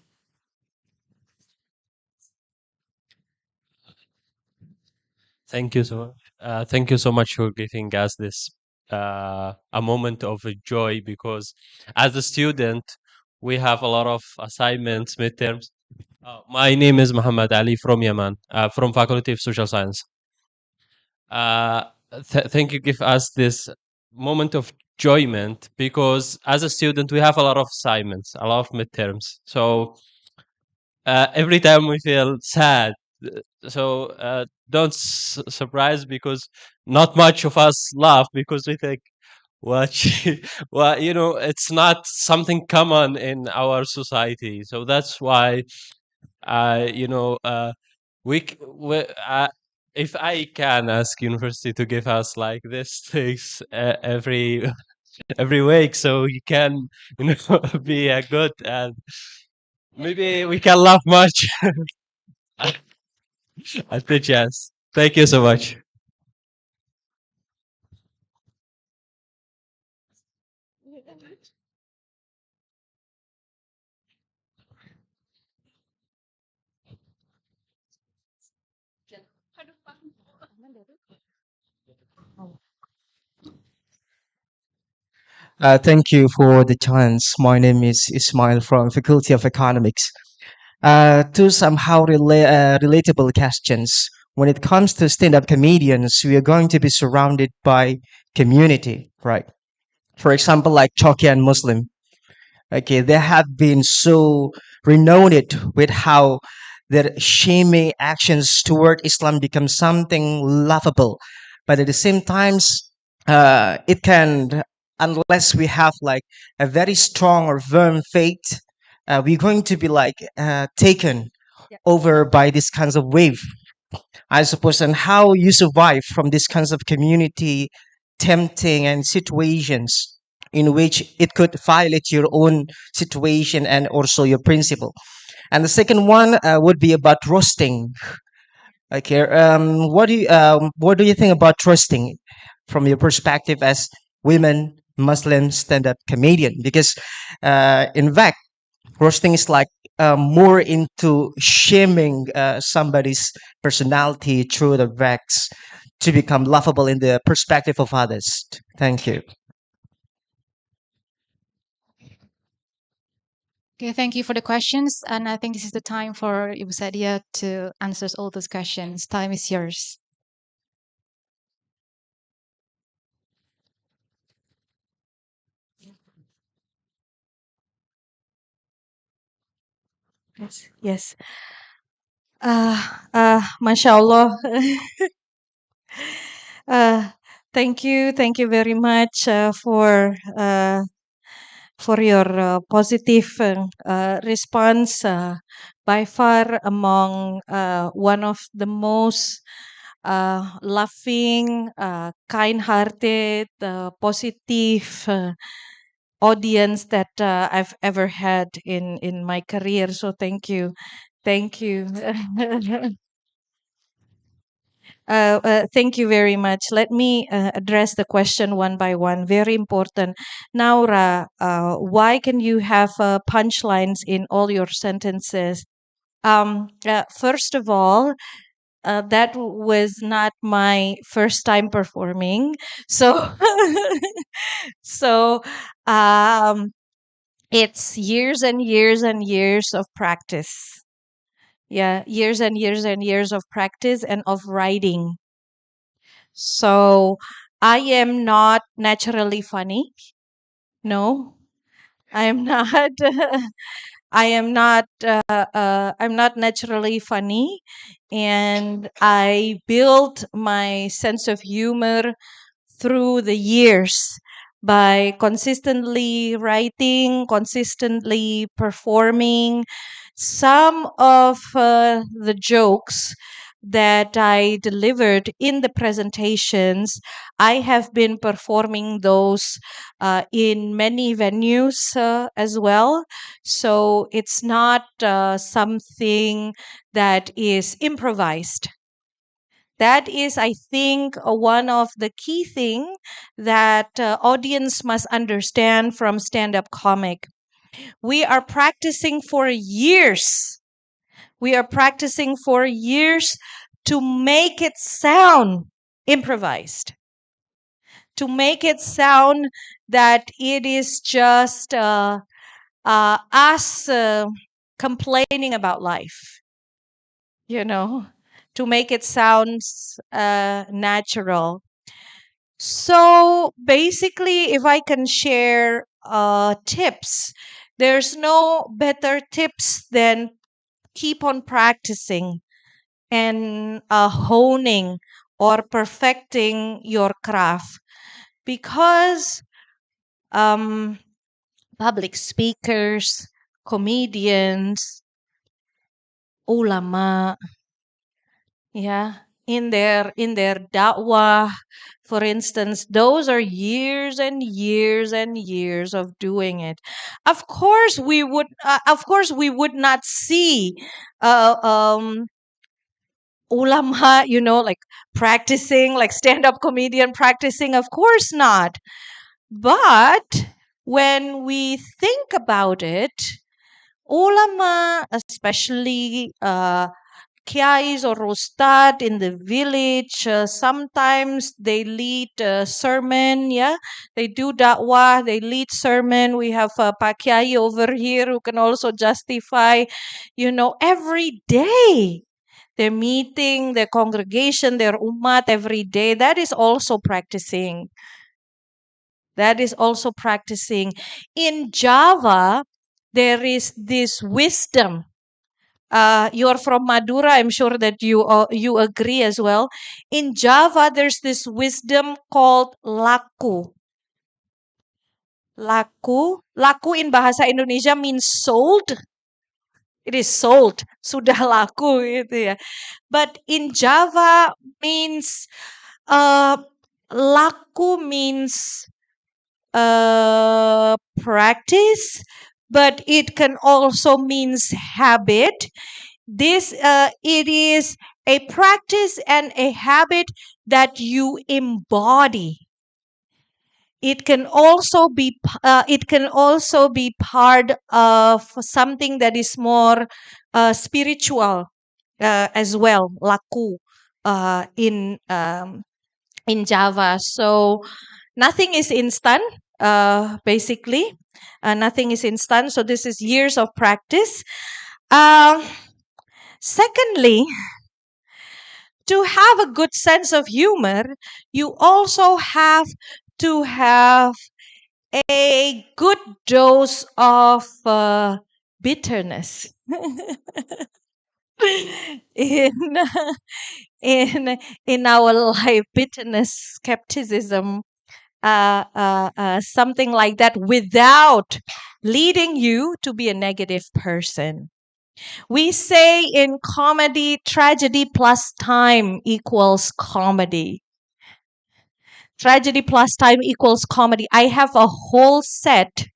Speaker 5: Thank you so much. Thank you so much for giving us this a moment of joy, because as a student we have a lot of assignments, midterms. My name is Muhammad Ali from Yemen, from Faculty of Social Science. Uh, Thank you, give us this moment of enjoyment, because as a student we have a lot of assignments, a lot of midterms. So every time we feel sad. So don't surprise, because not much of us laugh, because we think, what well, it's not something common in our society. So that's why we if I can ask university to give us like this things every every week, so you can be a good, and maybe we can laugh much. I think yes. Thank you so much.
Speaker 6: Thank you for the chance. My name is Ismail from Faculty of Economics. Two somehow relatable questions. When it comes to stand-up comedians, we are going to be surrounded by community, right? For example, like Turkey and Muslim. Okay, they have been so renowned with how their shaming actions toward Islam become something laughable, but at the same times, it can, unless we have like a very strong or firm faith, we're going to be like taken over by these kinds of wave, I suppose. And how you survive from these kinds of community tempting and situations in which it could violate your own situation and also your principle. And the second one would be about roasting. Okay, what do you think about roasting from your perspective as women Muslim stand-up comedian? Because in fact, roasting is like more into shaming somebody's personality through the vex to become laughable in the perspective of others. Thank you.
Speaker 1: Okay, thank you for the questions. And I think this is the time for Ibu Sadia to answer all those questions. Time is yours.
Speaker 3: Yes. Masya Allah. uh, thank you very much for your positive response. By far, among one of the most laughing, kind-hearted, positive audience that I've ever had in my career. So thank you. Thank you very much. Let me address the question one by one. Very important. Naura, why can you have punchlines in all your sentences? First of all, that was not my first time performing. So, so it's years and years and years of practice. Yeah, years and years and years of practice and of writing. So I am not naturally funny. No, I am not. I am not. I'm not naturally funny, and I built my sense of humor through the years by consistently writing, consistently performing. Some of the jokes that I delivered in the presentations, I have been performing those in many venues as well. So it's not something that is improvised. That is, I think, one of the key thing that audience must understand from stand-up comic. We are practicing for years. We are practicing for years to make it sound improvised, to make it sound that it is just us complaining about life, you know, to make it sound natural. So basically, if I can share tips, there's no better tips than keep on practicing and honing or perfecting your craft, because public speakers, comedians, ulama, yeah, in their da'wah, for instance, those are years and years and years of doing it. Of course we would not see uh, um, ulama, like practicing, like stand-up comedian practicing. Of course not. But when we think about it, ulama, especially kiais or ustad in the village, sometimes they lead sermon. Yeah, they do da'wah, they lead sermon. We have Pak Kiai over here who can also justify, every day they're meeting their congregation, their umat every day. That is also practicing. That is also practicing. In Java, there is this wisdom. You're from Madura. I'm sure that you agree as well. In Java, there's this wisdom called laku. Laku in bahasa Indonesia means sold. It is sold. Sudah laku gitu ya. But in Java means laku means practice, but it can also means habit. It is a practice and a habit that you embody. It can also be part of something that is more spiritual as well, laku in Java. So nothing is instant, basically. Nothing is instant. So this is years of practice. Secondly, to have a good sense of humor, you also have to have a good dose of bitterness. in in in our life, bitterness, skepticism, something like that, without leading you to be a negative person. We say in comedy, tragedy plus time equals comedy. Tragedy plus time equals comedy. I have a whole set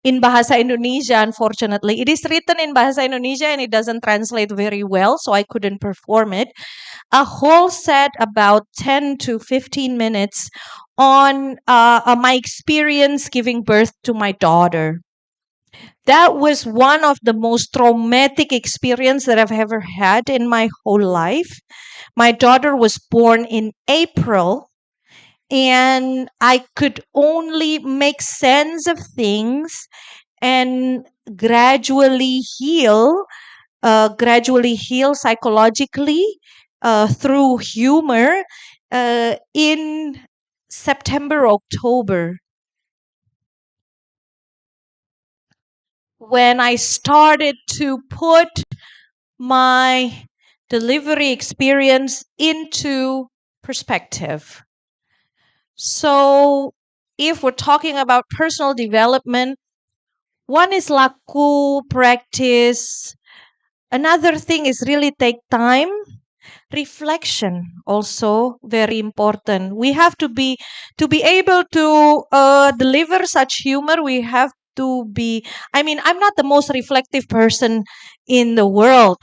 Speaker 3: in Bahasa Indonesia, unfortunately. It is written in Bahasa Indonesia and it doesn't translate very well, so I couldn't perform it. A whole set about 10 to 15 minutes on my experience giving birth to my daughter. That was one of the most traumatic experience that I've ever had in my whole life. My daughter was born in April, and I could only make sense of things and gradually heal psychologically through humor in September, October, when I started to put my delivery experience into perspective. So, if we're talking about personal development, one is laku, practice. Another thing is really take time. Reflection also very important. We have to be able to deliver such humor. We have to be. I mean, I'm not the most reflective person in the world,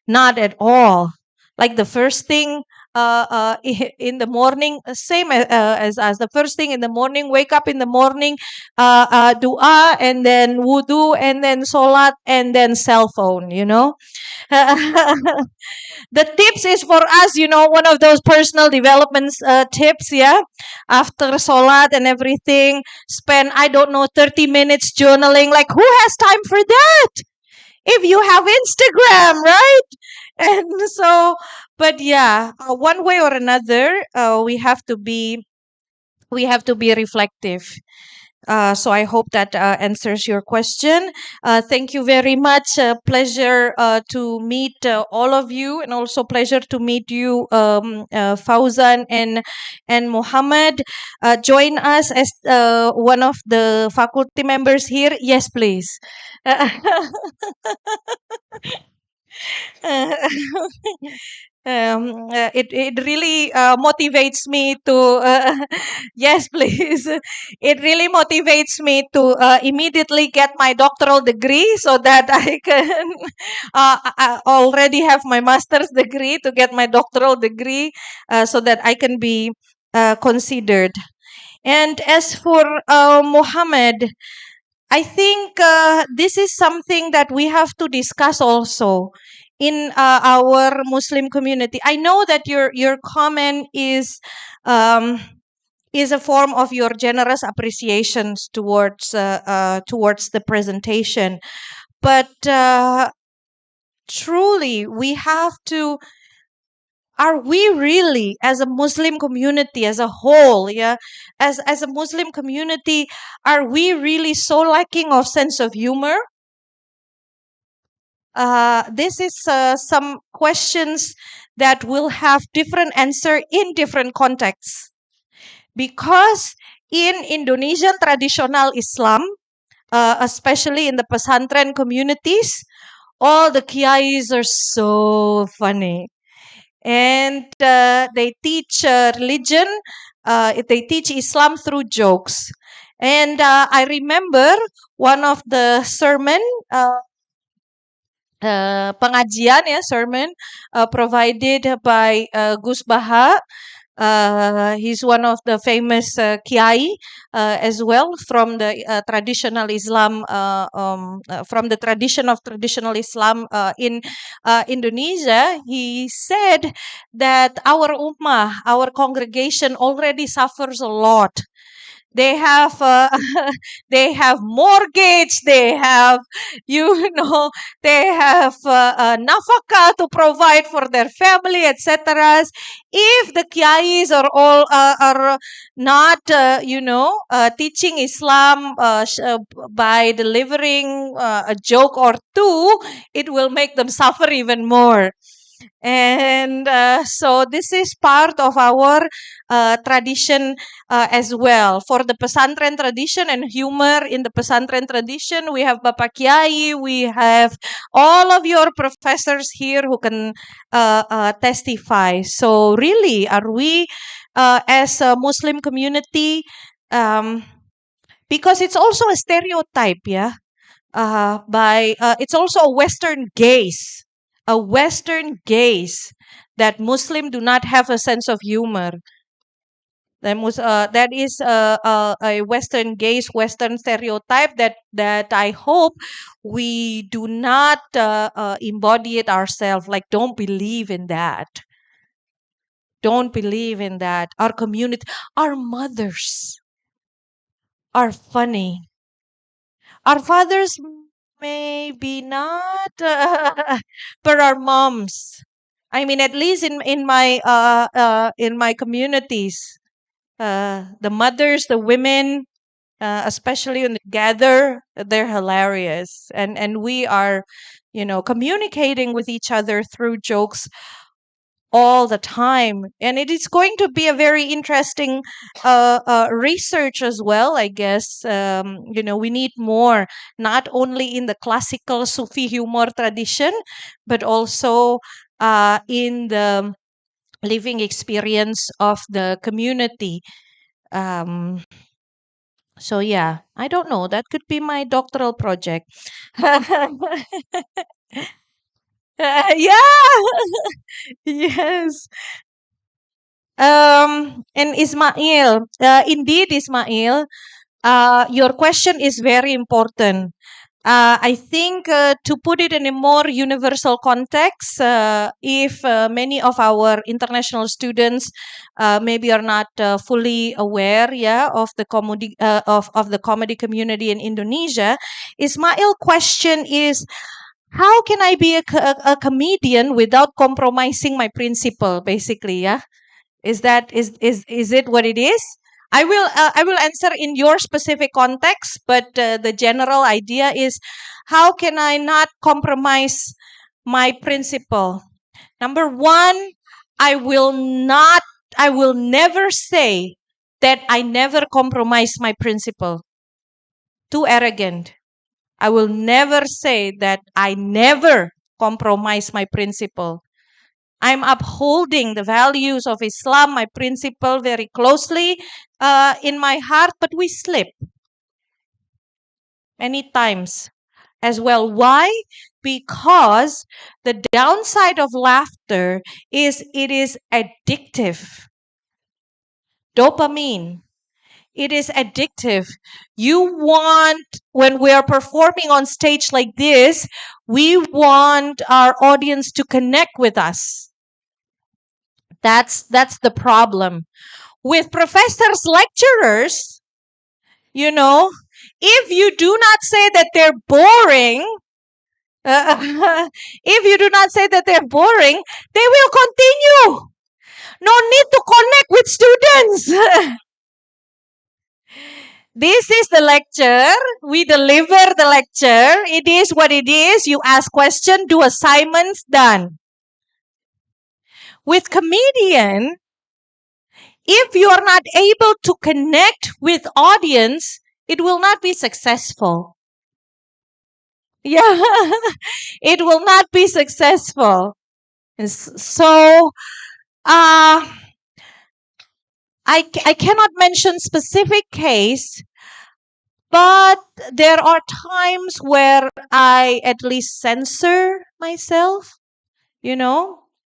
Speaker 3: not at all. Like the first thing in the morning, same as the first thing in the morning. Wake up in the morning, dua, and then wudu, and then solat, and then cell phone. The tips is for us, one of those personal development tips, yeah. After solat and everything, spend, I don't know, 30 minutes journaling. Like, who has time for that? If you have Instagram, right? And so, but yeah, one way or another, we have to be reflective. So I hope that answers your question. Thank you very much. Pleasure to meet all of you, and also pleasure to meet you, Fauzan and Muhammad. Join us as one of the faculty members here. Yes, please. It really motivates me to yes, please. It really motivates me to immediately get my doctoral degree, so that I can I already have my master's degree, to get my doctoral degree, so that I can be considered. And as for Mohammed, I think this is something that we have to discuss also in our Muslim community. I know that your comment is a form of your generous appreciations towards the presentation, but truly we have to. Are we really, as a Muslim community as a whole, yeah, as a Muslim community, are we really so lacking of sense of humor? This is some questions that will have different answer in different contexts, because in Indonesian traditional Islam, especially in the pesantren communities, all the kiais are so funny, and they teach religion. They teach Islam through jokes. And I remember one of the sermon, pengajian, ya, sermon provided by Gus Baha. He's one of the famous kiai as well, from the traditional Islam, from the tradition of traditional Islam in Indonesia. He said that our ummah, our congregation, already suffers a lot They have they have mortgage, they have, you know, they have nafaka to provide for their family, etc. If the kiais are not teaching Islam by delivering a joke or two, it will make them suffer even more. And so this is part of our tradition as well. For the pesantren tradition and humor in the pesantren tradition, we have Bapak Kiai, we have all of your professors here who can testify. So really, are we as a Muslim community, because it's also a stereotype, yeah? It's also a Western gaze, that Muslim do not have a sense of humor. That is a Western gaze, Western stereotype that I hope we do not embody it ourselves. Like, don't believe in that. Don't believe in that. Our community, our mothers are funny. Our fathers maybe not, but our moms. I mean, at least in my communities, the mothers, the women, especially when they gather, they're hilarious, and we are, communicating with each other through jokes all the time. And it is going to be a very interesting research as well, I guess. We need more, not only in the classical Sufi humor tradition, but also in the living experience of the community. So yeah, I don't know. That could be my doctoral project. Yeah. Yes. And Ismail, indeed, Ismail, your question is very important. I think to put it in a more universal context, if many of our international students maybe are not fully aware, yeah, of the comedy of the comedy community in Indonesia, Ismail question is, how can I be a comedian without compromising my principle? Basically, yeah. Is it what it is? I will answer in your specific context, but the general idea is, how can I not compromise my principle? Number one, I will not I will never say that I never compromise my principle. Too arrogant. I will never say that I never compromise my principle. I'm upholding the values of Islam, my principle, very closely in my heart, but we slip many times as well. Why? Because the downside of laughter is it is addictive. Dopamine. It is addictive. When we are performing on stage like this, we want our audience to connect with us. That's the problem. With professors, lecturers, if you do not say that they're boring, if you do not say that they're boring, they will continue. No need to connect with students. This is the lecture. We deliver the lecture. It is what it is. You ask question, do assignments, done. With comedian, if you are not able to connect with audience, it will not be successful. Yeah, it will not be successful. So, I cannot mention specific case, but there are times where I at least censor myself,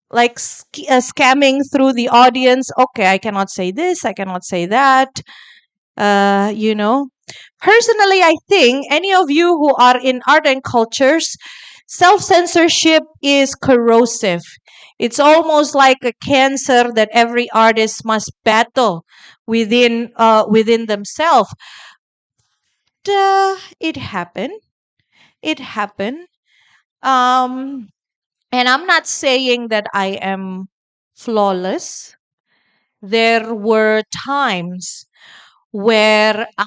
Speaker 3: like scamming through the audience. Okay, I cannot say this, I cannot say that. Personally, I think any of you who are in art and cultures, self-censorship is corrosive. It's almost like a cancer that every artist must battle within themselves. It happened. It happened. Um, and I'm not saying that I am flawless. There were times where I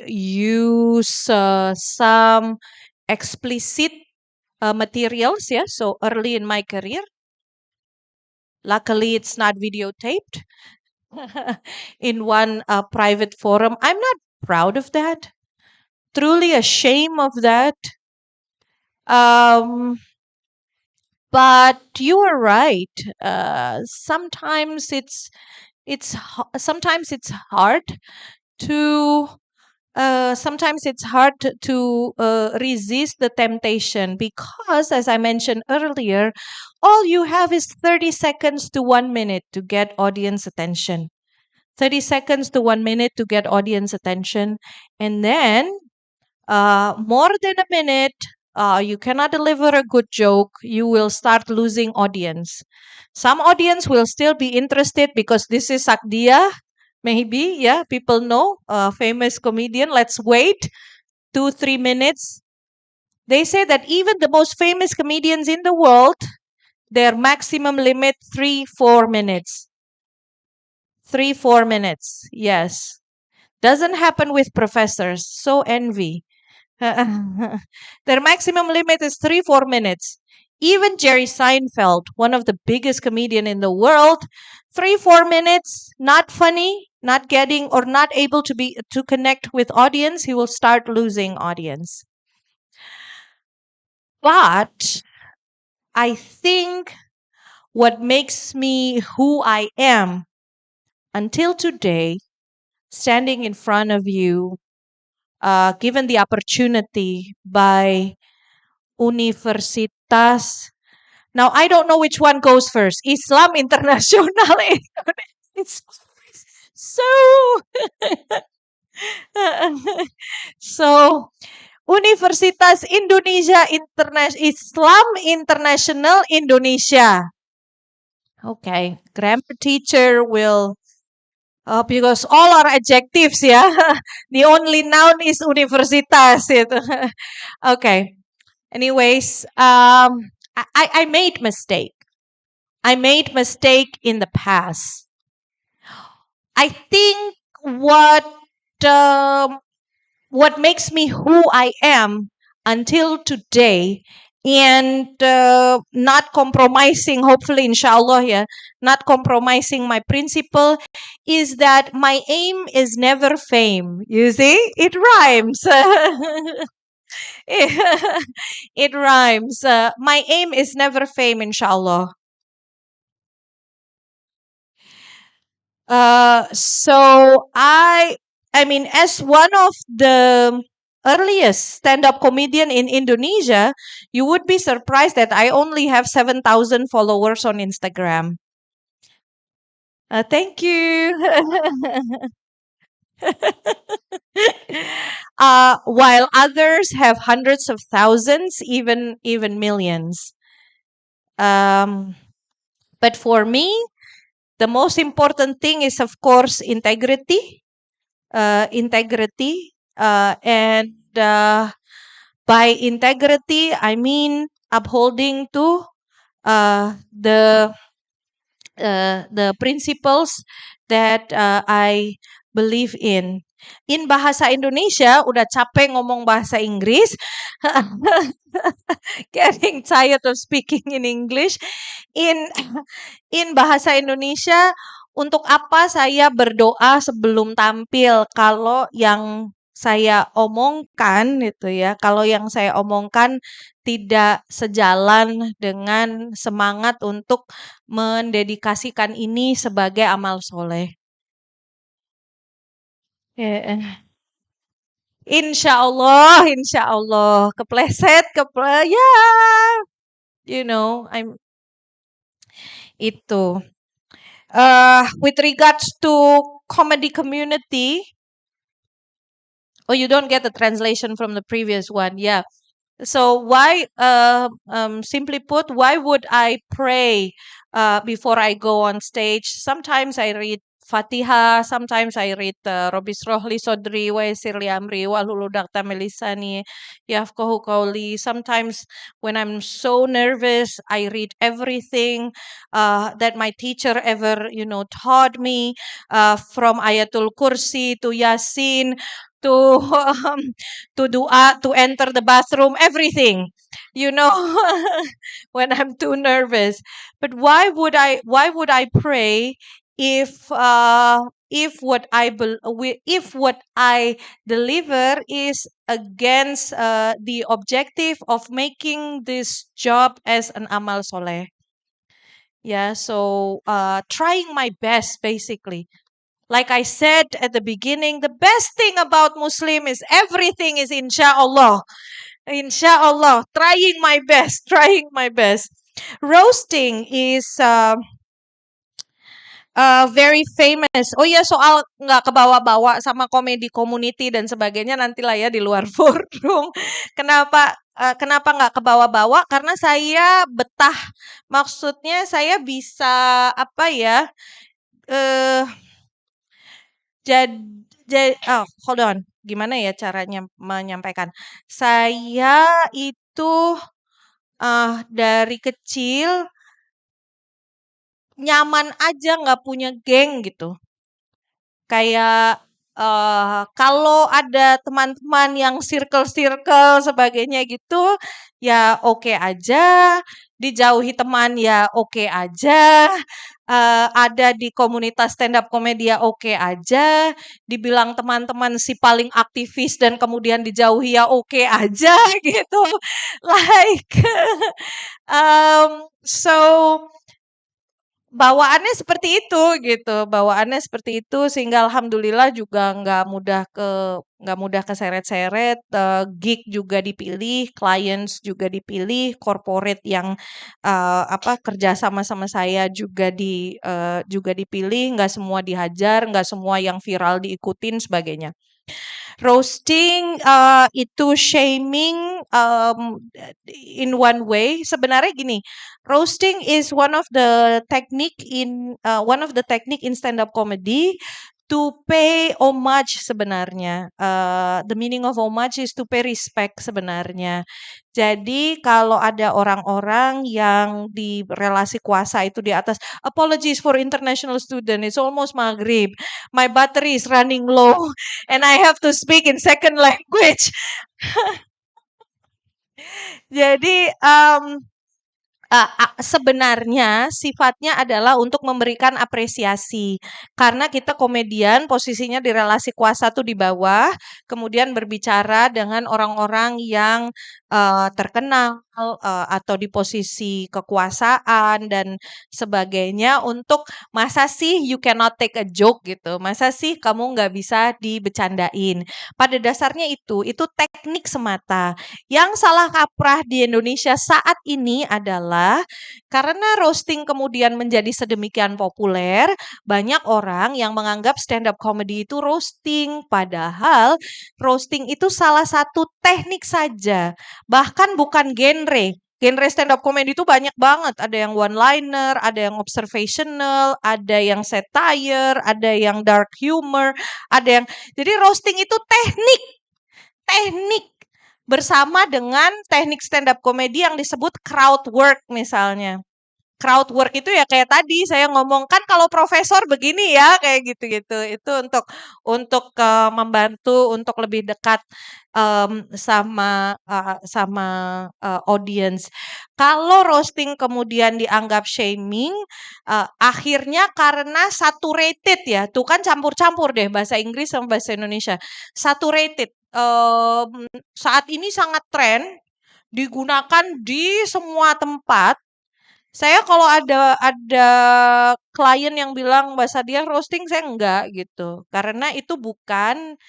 Speaker 3: use some explicit materials, yeah, so early in my career. Luckily, it's not videotaped in one private forum. I'm not proud of that, truly ashamed of that. Um, but you are right. Sometimes it's hard to resist the temptation because, as I mentioned earlier, all you have is 30 seconds to 1 minute to get audience attention. 30 seconds to 1 minute to get audience attention. And then, more than a minute, you cannot deliver a good joke, you will start losing audience. Some audience will still be interested because this is Sakdiyah. Maybe, yeah, people know, famous comedian. Let's wait 2-3 minutes. They say that even the most famous comedians in the world, their maximum limit 3-4 minutes. 3-4 minutes. Yes. Doesn't happen with professors. So envy. Their maximum limit is 3-4 minutes. Even Jerry Seinfeld, one of the biggest comedian in the world, 3-4 minutes, not funny, not getting or not able to connect with audience, he will start losing audience. But I think what makes me who I am until today, standing in front of you, given the opportunity by Universitas. Now, I don't know which one goes first. Islam International. It's so. So, Universitas Indonesia Islam International Indonesia. Okay, grammar teacher will, because all are adjectives, yeah. The only noun is universitas. Okay. Anyways, I made mistake. I made mistake in the past. I think um, what makes me who I am until today, and not compromising, hopefully, inshallah, yeah, not compromising my principle, is that my aim is never fame. You see, it rhymes. It rhymes. My aim is never fame, inshallah. So I mean, as one of the earliest stand-up comedian in Indonesia, you would be surprised that I only have 7,000 followers on Instagram. Thank you. While others have hundreds of thousands, even millions. But for me, the most important thing is, of course, integrity. And by integrity, I mean upholding to the principles that I believe in. In bahasa Indonesia, udah capek ngomong bahasa Inggris, getting tired of speaking in English. In bahasa Indonesia, untuk apa saya berdoa sebelum tampil kalau yang saya omongkan itu ya, kalau yang saya omongkan tidak sejalan dengan semangat untuk mendedikasikan ini sebagai amal soleh. Insya Allah, kepleset, ya, I'm itu. With regards to comedy community, oh, you don't get the translation from the previous one, yeah. So simply put, why would I pray before I go on stage? Sometimes I read Fatihah, sometimes I read Robis Rohli Sodri wa Sirli Amri wa Luludak Tamilisani Yafkohu Kauli. Sometimes when I'm so nervous, I read everything that my teacher ever, taught me, from Ayatul Kursi to Yasin to to dua, to enter the bathroom, everything, you know, when I'm too nervous. But why would I pray if what I deliver is against the objective of making this job as an amal soleh? Yeah, so trying my best basically. Like I said at the beginning, the best thing about Muslim is everything is inshallah. Inshallah, trying my best, trying my best. Roasting is very famous. Oh ya, soal nggak kebawa-bawa sama komedi community dan sebagainya nantilah ya di luar forum. Kenapa nggak kebawa-bawa? Karena saya betah. Maksudnya saya bisa apa ya? Eh hold on. Gimana ya caranya menyampaikan? Saya itu dari kecil nyaman aja nggak punya geng gitu. Kayak kalau ada teman-teman yang circle-circle sebagainya gitu, ya oke aja. Dijauhi teman ya oke aja. Ada di komunitas stand up comedy ya oke aja. Dibilang teman-teman si paling aktivis dan kemudian dijauhi ya oke aja gitu. Like, so bawaannya seperti itu gitu, bawaannya seperti itu sehingga alhamdulillah juga nggak mudah keseret-seret, gig juga dipilih, clients juga dipilih, corporate yang kerja sama saya juga dipilih, nggak semua dihajar, nggak semua yang viral diikutin sebagainya. Roasting itu shaming in one way. Sebenarnya gini, roasting is one of the technique in stand up comedy to pay homage sebenarnya. The meaning of homage is to pay respect sebenarnya. Jadi kalau ada orang-orang yang di relasi kuasa itu di atas, apologies for international student, it's almost maghrib, my battery is running low, and I have to speak in second language. Jadi sebenarnya sifatnya adalah untuk memberikan apresiasi. Karena kita komedian posisinya di relasi kuasa tuh di bawah, kemudian berbicara dengan orang-orang yang terkenal atau di posisi kekuasaan dan sebagainya untuk masa sih you cannot take a joke gitu. Masa sih kamu nggak bisa dibecandain. Pada dasarnya itu teknik semata. Yang salah kaprah di Indonesia saat ini adalah karena roasting kemudian menjadi sedemikian populer, banyak orang yang menganggap stand up comedy itu roasting. Padahal roasting itu salah satu teknik saja, bahkan bukan genre. Genre stand up comedy itu banyak banget. Ada yang one liner, ada yang observational, ada yang satire, ada yang dark humor, ada yang jadi roasting itu teknik bersama dengan teknik stand up comedy yang disebut crowd work misalnya. Crowd work itu ya kayak tadi saya ngomong kan kalau profesor begini ya kayak gitu-gitu. Itu untuk membantu untuk lebih dekat sama audience. Kalau roasting kemudian dianggap shaming, akhirnya karena saturated ya, tuh kan campur-campur deh bahasa Inggris sama bahasa Indonesia. Saturated. Saat ini sangat tren, digunakan di semua tempat. Saya kalau ada klien yang bilang Mbak Sakdiyah roasting, saya enggak gitu. Karena itu bukan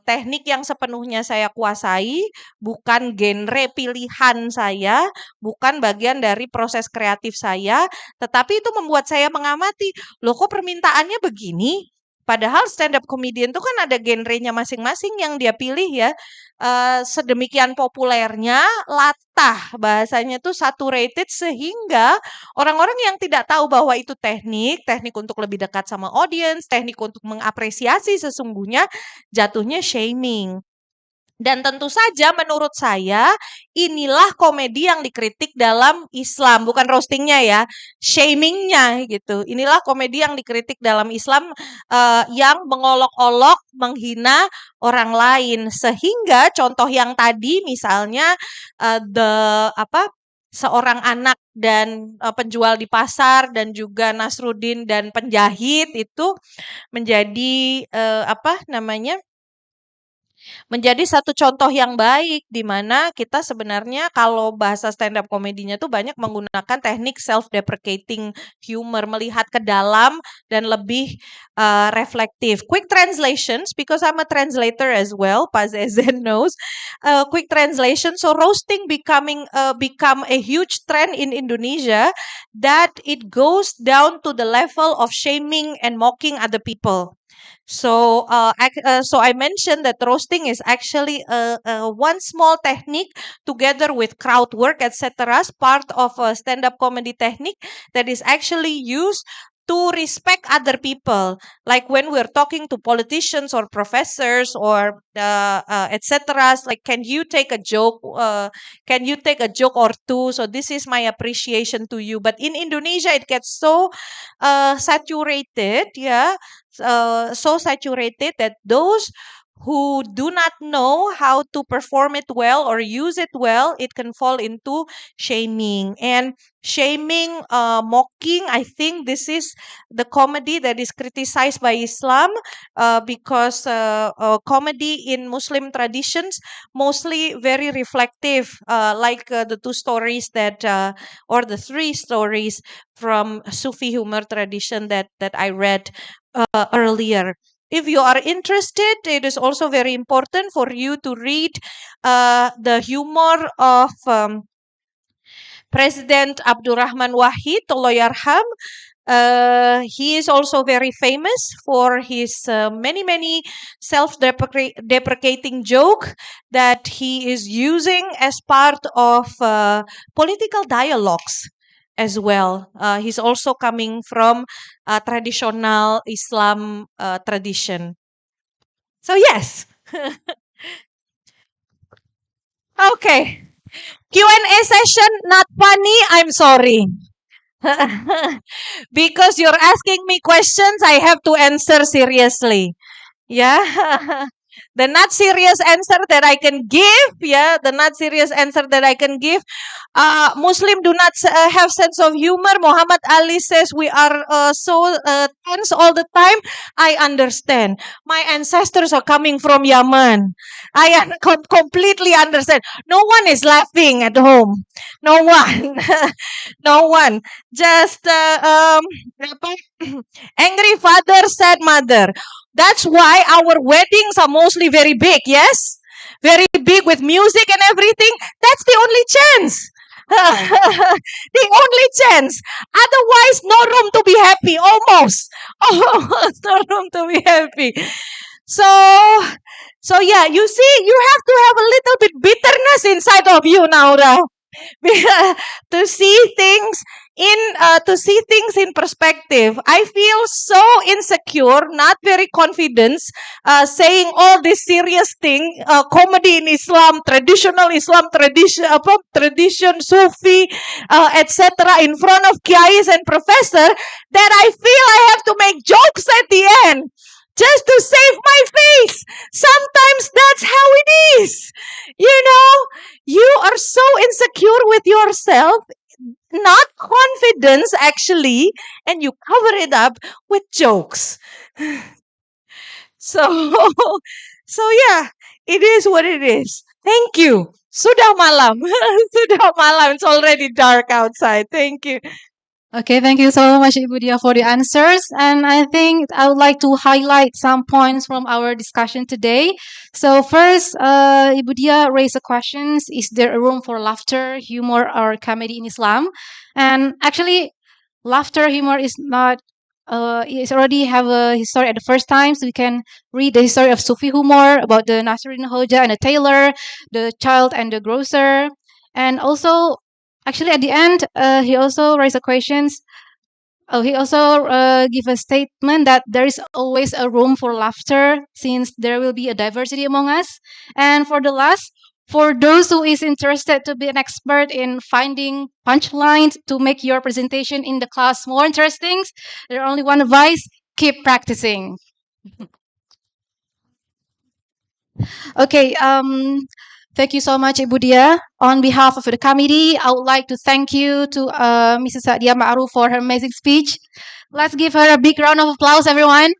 Speaker 3: teknik yang sepenuhnya saya kuasai, bukan genre pilihan saya, bukan bagian dari proses kreatif saya, tetapi itu membuat saya mengamati, loh kok permintaannya begini? Padahal stand up comedian tuh kan ada genrenya masing-masing yang dia pilih ya. Sedemikian populernya, latah bahasanya tuh saturated sehingga orang-orang yang tidak tahu bahwa itu teknik untuk lebih dekat sama audience, teknik untuk mengapresiasi sesungguhnya jatuhnya shaming. Dan tentu saja menurut saya inilah komedi yang dikritik dalam Islam, bukan roastingnya ya, shamingnya gitu. Inilah komedi yang dikritik dalam Islam yang mengolok-olok, menghina orang lain. Sehingga contoh yang tadi misalnya seorang anak dan penjual di pasar dan juga Nasruddin dan penjahit itu menjadi menjadi satu contoh yang baik di mana kita sebenarnya kalau bahasa stand up komedinya tuh banyak menggunakan teknik self deprecating humor, melihat ke dalam dan lebih reflektif. Quick translations, because I'm a translator as well, Pak Zezen knows. Quick translation, so roasting become a huge trend in Indonesia that it goes down to the level of shaming and mocking other people. So, so I mentioned that roasting is actually one small technique together with crowd work, etc., as part of a stand-up comedy technique that is actually used to respect other people. Like when we're talking to politicians or professors or etc., like can you take a joke? Can you take a joke or two? So this is my appreciation to you. But in Indonesia, it gets so saturated, yeah, so saturated that those who do not know how to perform it well or use it well, it can fall into shaming. And shaming, mocking, I think this is the comedy that is criticized by Islam because comedy in Muslim traditions mostly very reflective, like the two stories that, or the three stories from Sufi humor tradition that I read earlier. If you are interested, it is also very important for you to read the humor of President Abdurrahman Wahid, Allah yarham. He is also very famous for his many self-deprecating joke that he is using as part of political dialogues as well. He's also coming from traditional Islam tradition. So yes. Okay. Q&A session not funny. I'm sorry. Because you're asking me questions, I have to answer seriously. Yeah. The not serious answer that I can give, the not serious answer that I can give. Muslim do not have sense of humor. Muhammad Ali says we are so tense all the time. I understand. My ancestors are coming from Yemen. I completely understand. No one is laughing at home. No one. No one. Just angry father, sad mother. That's why our weddings are mostly very big, yes? Very big with music and everything. That's the only chance. The only chance. Otherwise, no room to be happy. Almost. Almost no room to be happy. So yeah, you see, you have to have a little bit bitterness inside of you now, to see things in perspective. I feel so insecure, not very confident, saying all this serious thing, comedy in Islam, traditional Islam tradition, Sufi, etc., in front of kiais and professor, that I feel I have to make jokes at the end just to save my face. Sometimes that's how it is. You know, you are so insecure with yourself, not confidence actually, and you cover it up with jokes. So, so yeah, it is what it is. Thank you. Sudah malam. Sudah malam. It's already dark outside. Thank you.
Speaker 1: Okay, thank you so much, Ibu Dia, for the answers. And I think I would like to highlight some points from our discussion today. So first, Ibu Dia raised the questions: is there a room for laughter, humor, or comedy in Islam? And actually, laughter, humor is not It's already have a history at the first time, so we can read the history of Sufi humor about the Nasruddin Hoja and the tailor, the child and the grocer, and also actually at the end he also raised the questions. He also give a statement that there is always a room for laughter since there will be a diversity among us. And for the last, for those who is interested to be an expert in finding punchlines to make your presentation in the class more interesting, there only one advice: keep practicing. Okay. Thank you so much, Ibu Dia. On behalf of the committee, I would like to thank you to Mrs. Sakdiyah Ma'ruf for her amazing speech. Let's give her a big round of applause, everyone.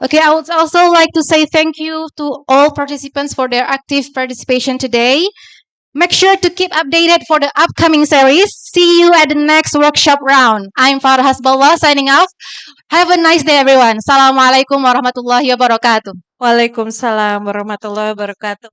Speaker 1: Okay, I would also like to say thank you to all participants for their active participation today. Make sure to keep updated for the upcoming series. See you at the next workshop round. I'm Farah Hasballah signing off. Have a nice day, everyone. Assalamualaikum warahmatullahi wabarakatuh.
Speaker 3: Waalaikumsalam warahmatullahi wabarakatuh.